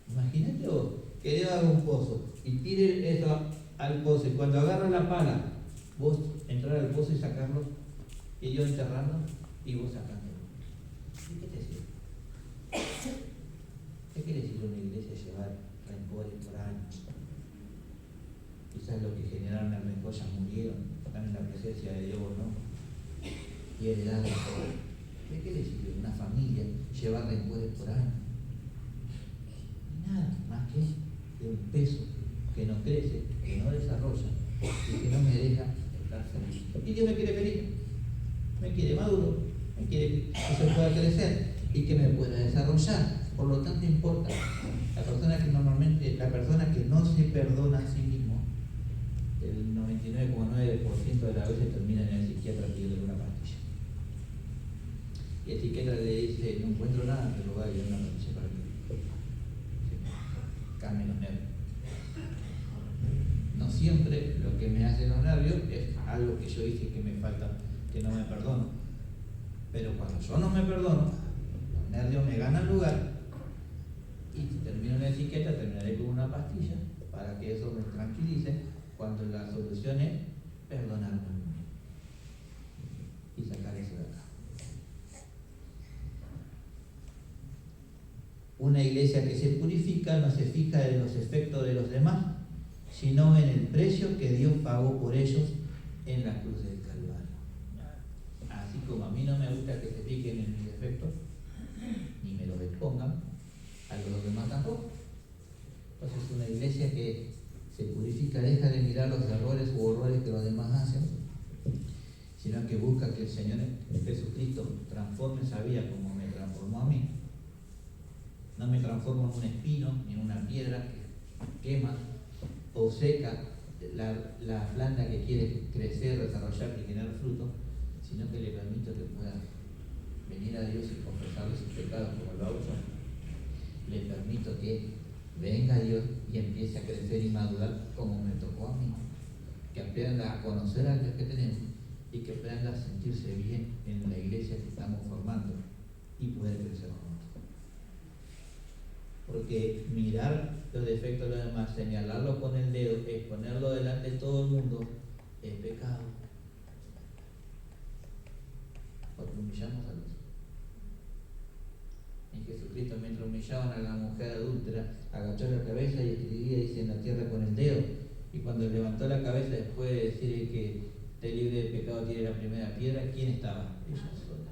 Imagínate vos que Dios haga un pozo y tire eso al pozo y cuando agarra la pala, vos entrar al pozo y sacarlo y yo enterrarlo y vos sacándolo. ¿Y qué te sirve? ¿Qué quiere decir una iglesia llevar rencores por años? Quizás los que generaron el rencor ya murieron, están en la presencia de Dios, ¿no? Y heredaron todo. ¿De qué le sirve una familia llevar rencores por años? Nada más que de un peso que no crece, que no desarrolla y que no me deja estar feliz. Y Dios me quiere feliz, me quiere maduro, me quiere que yo pueda crecer y que me pueda desarrollar. Por lo tanto importa, la persona que no se perdona a sí mismo, el 99,9% de las veces termina en el psiquiatra pidiéndole una pastilla. Y el psiquiatra le dice, no encuentro nada, pero va a ir una pastilla para mí. Calme los nervios. No siempre lo que me hacen los nervios es algo que yo hice que me falta, que no me perdono. Pero cuando yo no me perdono, los nervios me ganan lugar. Y si termino en el psiquiatra, terminaré con una pastilla para que eso me tranquilice cuando la solución es perdonarme y sacar eso de acá. Una iglesia que se purifica no se fija en los efectos de los demás, sino en el precio que Dios pagó por ellos en la cruz del Calvario. Así como a mí no me gusta que se fijen en mis defectos, ni me los expongan, a los demás tampoco. Entonces una iglesia que se purifica deja de mirar los errores u horrores que los demás hacen, sino que busca que el Señor Jesucristo transforme esa vida como me transformó a mí. No me transformo en un espino ni en una piedra que quema o seca la planta que quiere crecer, desarrollar y generar fruto, sino que le permito que pueda venir a Dios y confesarle sus pecados como lo hago yo. Le permito que venga a Dios y empiece a crecer y madurar como me tocó a mí. Que aprenda a conocer al Dios que tenemos y que aprenda a sentirse bien en la iglesia que estamos formando y poder crecer juntos. Porque mirar los defectos de los demás, señalarlos con el dedo, exponerlo delante de todo el mundo, es pecado. Porque humillamos a los. En Jesucristo, mientras humillaban a la mujer adúltera, agachó la cabeza y escribía, dice, en la tierra con el dedo. Y cuando levantó la cabeza después de decir que esté libre de pecado, tire la primera piedra, ¿quién estaba? Ella sola.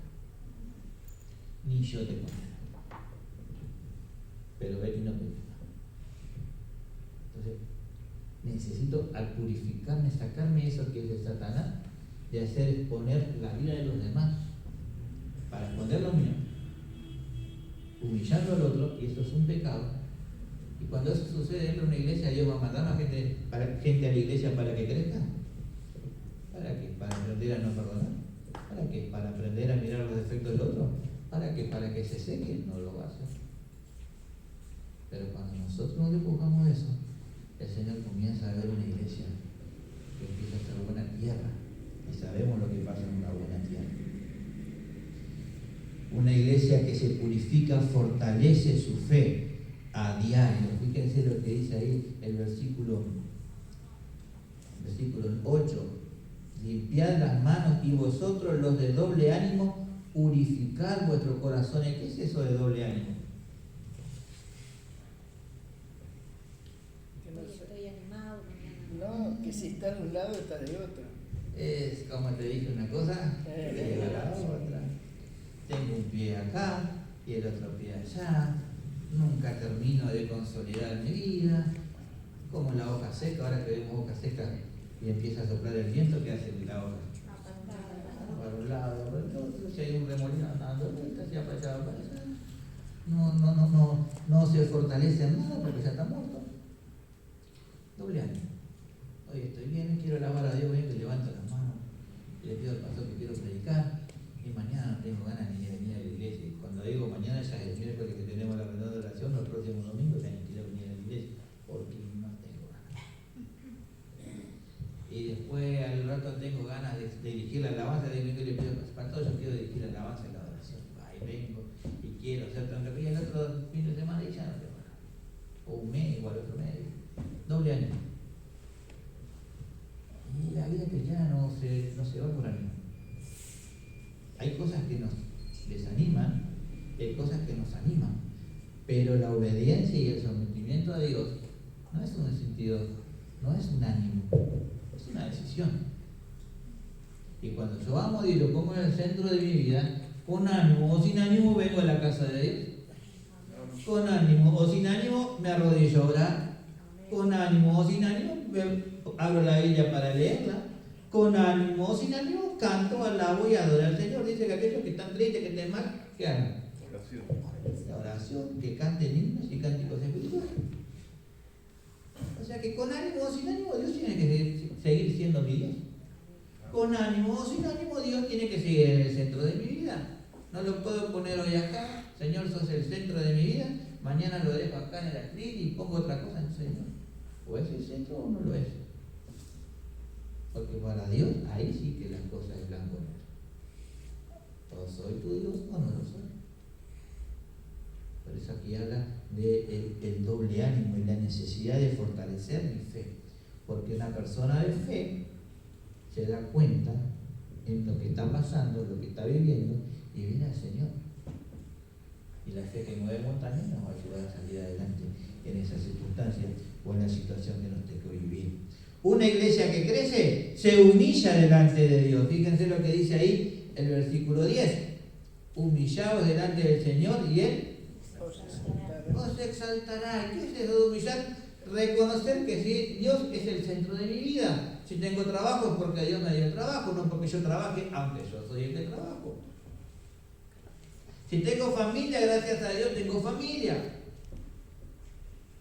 Ni yo te condeno. Pero él no pecó. Entonces, necesito al purificarme, sacarme eso que es de Satanás, de hacer exponer la vida de los demás, para exponer lo mío, humillando al otro, y eso es un pecado. Y cuando eso sucede dentro de una iglesia, Dios va a mandar más gente a la iglesia para que crezca. ¿Para qué? Para aprender a no perdonar. ¿Para qué? Para aprender a mirar los defectos del otro. ¿Para qué? Para que se seque, no lo va a hacer. Pero cuando nosotros no le empujamos eso, el Señor comienza a ver una iglesia que empieza a ser buena tierra. Y sabemos lo que pasa en una buena tierra. Una iglesia que se purifica fortalece su fe a diario. Fíjense lo que dice ahí el versículo 8. Limpiad las manos y vosotros los de doble ánimo, purificad vuestros corazones. ¿Qué es eso de doble ánimo? Estoy animado, No, que si está de un lado está de otro. Es como te dije una cosa, te lleva a la otra. Tengo un pie acá y el otro pie allá. Nunca termino de consolidar mi vida. Como la hoja seca, ahora que vemos hoja seca y empieza a soplar el viento, ¿qué hace la hoja? Para un lado, para el otro. Si hay un remolino dando vueltas, ya para allá, para allá. No se fortalece en nada porque ya está muerto. Doble ánimo. Hoy estoy bien, quiero alabar a Dios, bien, que levanto las manos y le pido al pastor que quiero predicar. Y mañana no tengo ganas ni de venir a la iglesia. Y cuando digo mañana ya es el miércoles que tenemos la reunión de oración, los próximos domingos ya ni quiero venir a la iglesia. dirigir la alabanza, de vengo y le pido, pastor, yo quiero dirigir la alabanza y la adoración. Ahí vengo y quiero hacer tanto que el otro fin de semana y ya no te va. O un mes, igual otro mes. Doble año. Y la vida cristiana no se va por ahí. Hay cosas que nos desaniman, hay cosas que nos animan, pero la obediencia y el sometimiento a Dios no es un sentido, no es un ánimo, es una decisión. Y cuando yo amo a Dios y lo pongo en el centro de mi vida, con ánimo o sin ánimo vengo a la casa de Dios. Con ánimo o sin ánimo me arrodillo a orar. Con ánimo o sin ánimo abro la Biblia para leerla. Con ánimo o sin ánimo canto, alabo y adoro al Señor. Dice que aquellos que están tristes, que estén mal, ¿qué hagan? La oración, que canten himnos y cánticos espirituales. O sea que con ánimo o sin ánimo Dios tiene que seguir siendo mi Dios. Con ánimo o sin ánimo Dios tiene que seguir en el centro de mi vida. No lo puedo poner hoy acá, Señor, sos el centro de mi vida, mañana lo dejo acá en el atril y pongo otra cosa en el Señor. O es el centro o no lo es. Porque para Dios ahí sí que las cosas están con Él. O soy tu Dios o no lo soy. Por eso aquí habla del doble ánimo y la necesidad de fortalecer mi fe. Porque una persona de fe se da cuenta en lo que está pasando, lo que está viviendo, y viene al Señor. Y la fe que mueve montañas nos va a ayudar a salir adelante en esas circunstancias o en la situación que nos tenga que vivir. Una iglesia que crece se humilla delante de Dios. Fíjense lo que dice ahí el versículo 10. Humillaos delante del Señor y Él os exaltará. ¿Qué es eso de humillar? Reconocer que sí, Dios es el centro de mi vida. Si tengo trabajo es porque Dios me dio trabajo, no porque yo trabaje, aunque yo soy el que trabajo. Si tengo familia, gracias a Dios tengo familia.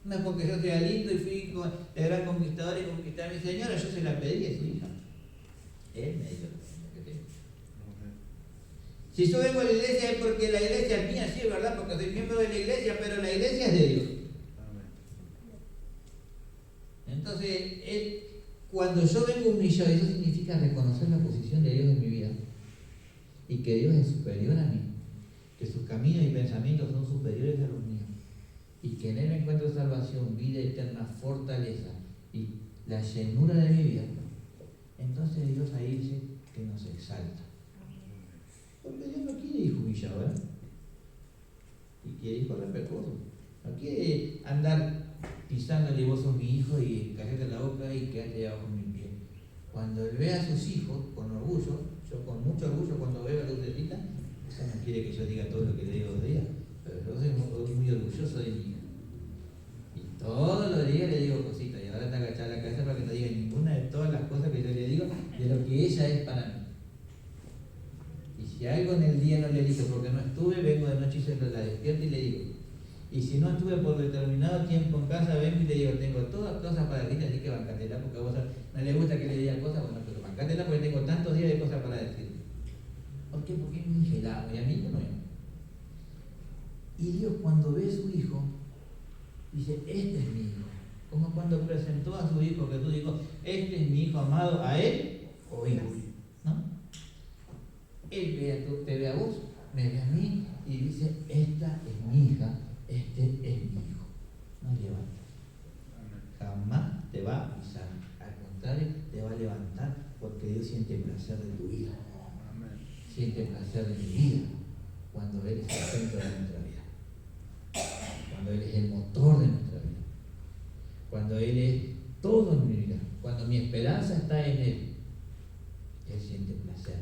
No es porque yo sea lindo y fui el gran conquistador y conquisté a mi señora, yo se la pedí a su hija. Él me dio lo que tengo. Si yo vengo a la iglesia es porque la iglesia es mía, sí es verdad, porque soy miembro de la iglesia, pero la iglesia es de Dios. Entonces, cuando yo vengo humillado, eso significa reconocer la posición de Dios en mi vida y que Dios es superior a mí, que sus caminos y pensamientos son superiores a los míos y que en Él encuentro salvación, vida eterna, fortaleza y la llenura de mi vida. Entonces Dios ahí dice que nos exalta. Porque Dios no quiere hijos humillados, ¿verdad? Y quiere hijos respetuosos. No quiere andar pisándole, vos sos mi hijo y callate la boca y quédate abajo en mi pie. Cuando Él ve a sus hijos con orgullo, yo con mucho orgullo cuando veo a Lucecita, eso no quiere que yo diga todo lo que le digo los días, pero yo soy muy orgulloso de mi hija. Y todos los días le digo cositas y ahora está agachada la cabeza para que no diga ninguna de todas las cosas que yo le digo de lo que ella es para mí. Y si algo en el día no le dije porque no estuve, vengo de noche y se la despierto y le digo. Y si no estuve por determinado tiempo en casa, vengo y le digo, tengo todas cosas para decirte, así que bancátela, porque a vos no le gusta que le diga cosas, bueno, pero bancátela porque tengo tantos días de cosas para decir. ¿Por qué? Porque es mi hija y la amo, y a mí no. Y Dios cuando ve a su hijo, dice, este es mi hijo. Como cuando presentó a su hijo, que tú dijo, este es mi hijo amado, a él oír. ¿No? Él te ve a vos, me ve a mí, y dice, esta es mi hija, este es mi hijo. No levanta. Jamás te va a pisar. Al contrario, te va a levantar porque Dios siente placer de tu vida. Siente placer de mi vida cuando Él es el centro de nuestra vida. Cuando Él es el motor de nuestra vida. Cuando Él es todo en mi vida. Cuando mi esperanza está en Él. Él siente placer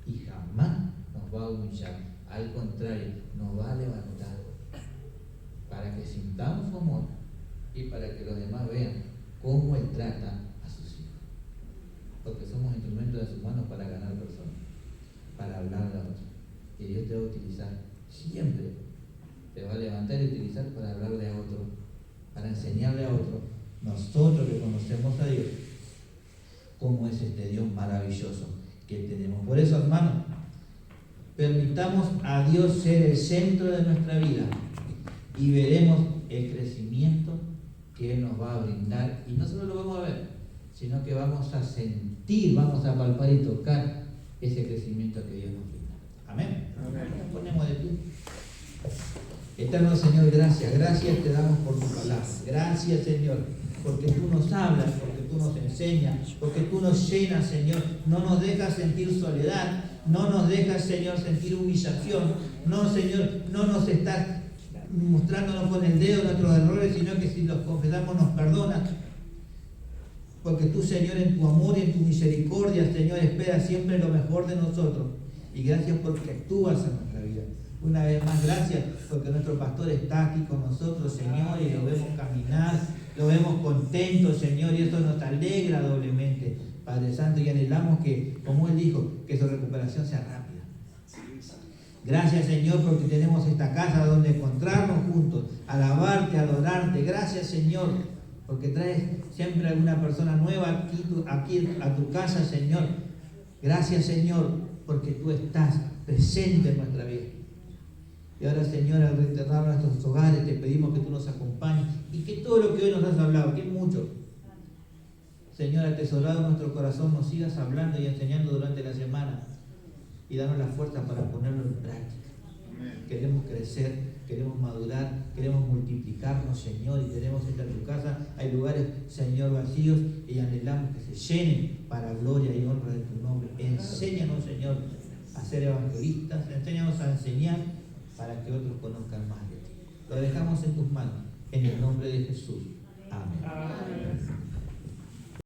y jamás nos va a humillar. Al contrario, nos va a levantar para que sintamos su amor y para que los demás vean cómo Él trata a sus hijos. Porque somos instrumentos de sus manos para ganar personas, para hablarle a otros. Y Dios te va a utilizar siempre. Te va a levantar y utilizar para hablarle a otro, para enseñarle a otro. Nosotros que conocemos a Dios, cómo es este Dios maravilloso que tenemos. Por eso, hermanos, permitamos a Dios ser el centro de nuestra vida y veremos el crecimiento que Él nos va a brindar. Y no solo lo vamos a ver, sino que vamos a sentir, vamos a palpar y tocar ese crecimiento que Dios nos brinda. Amén. Nos ponemos de pie. Eterno Señor, gracias. Gracias te damos por tu palabra. Gracias, Señor, porque tú nos hablas, porque tú nos enseñas, porque tú nos llenas, Señor. No nos dejas sentir soledad, no nos dejas, Señor, sentir humillación. No, Señor, no nos estás mostrándonos con el dedo nuestros errores, sino que si los confesamos nos perdonas. Porque tú, Señor, en tu amor y en tu misericordia, Señor, esperas siempre lo mejor de nosotros. Y gracias porque actúas en nuestra vida. Una vez más, gracias porque nuestro pastor está aquí con nosotros, Señor, y lo vemos caminar, lo vemos contento, Señor, y eso nos alegra doblemente, Padre Santo, y anhelamos que, como Él dijo, que su recuperación sea rápida. Gracias, Señor, porque tenemos esta casa donde encontrarnos juntos, alabarte, adorarte. Gracias, Señor, porque traes siempre alguna persona nueva aquí a tu casa, Señor. Gracias, Señor, porque tú estás presente en nuestra vida. Y ahora, Señor, al reintegrar nuestros hogares, te pedimos que tú nos acompañes y que todo lo que hoy nos has hablado, que es mucho, Señor, atesorado en nuestro corazón, nos sigas hablando y enseñando durante la semana y danos la fuerza para ponerlo en práctica. Queremos crecer, queremos madurar, queremos multiplicarnos, Señor, y queremos estar en tu casa. Hay lugares, Señor, vacíos y anhelamos que se llenen para gloria y honra de tu nombre. Enséñanos, Señor, a ser evangelistas, enséñanos a enseñar para que otros conozcan más de ti. Lo dejamos en tus manos, en el nombre de Jesús. Amén.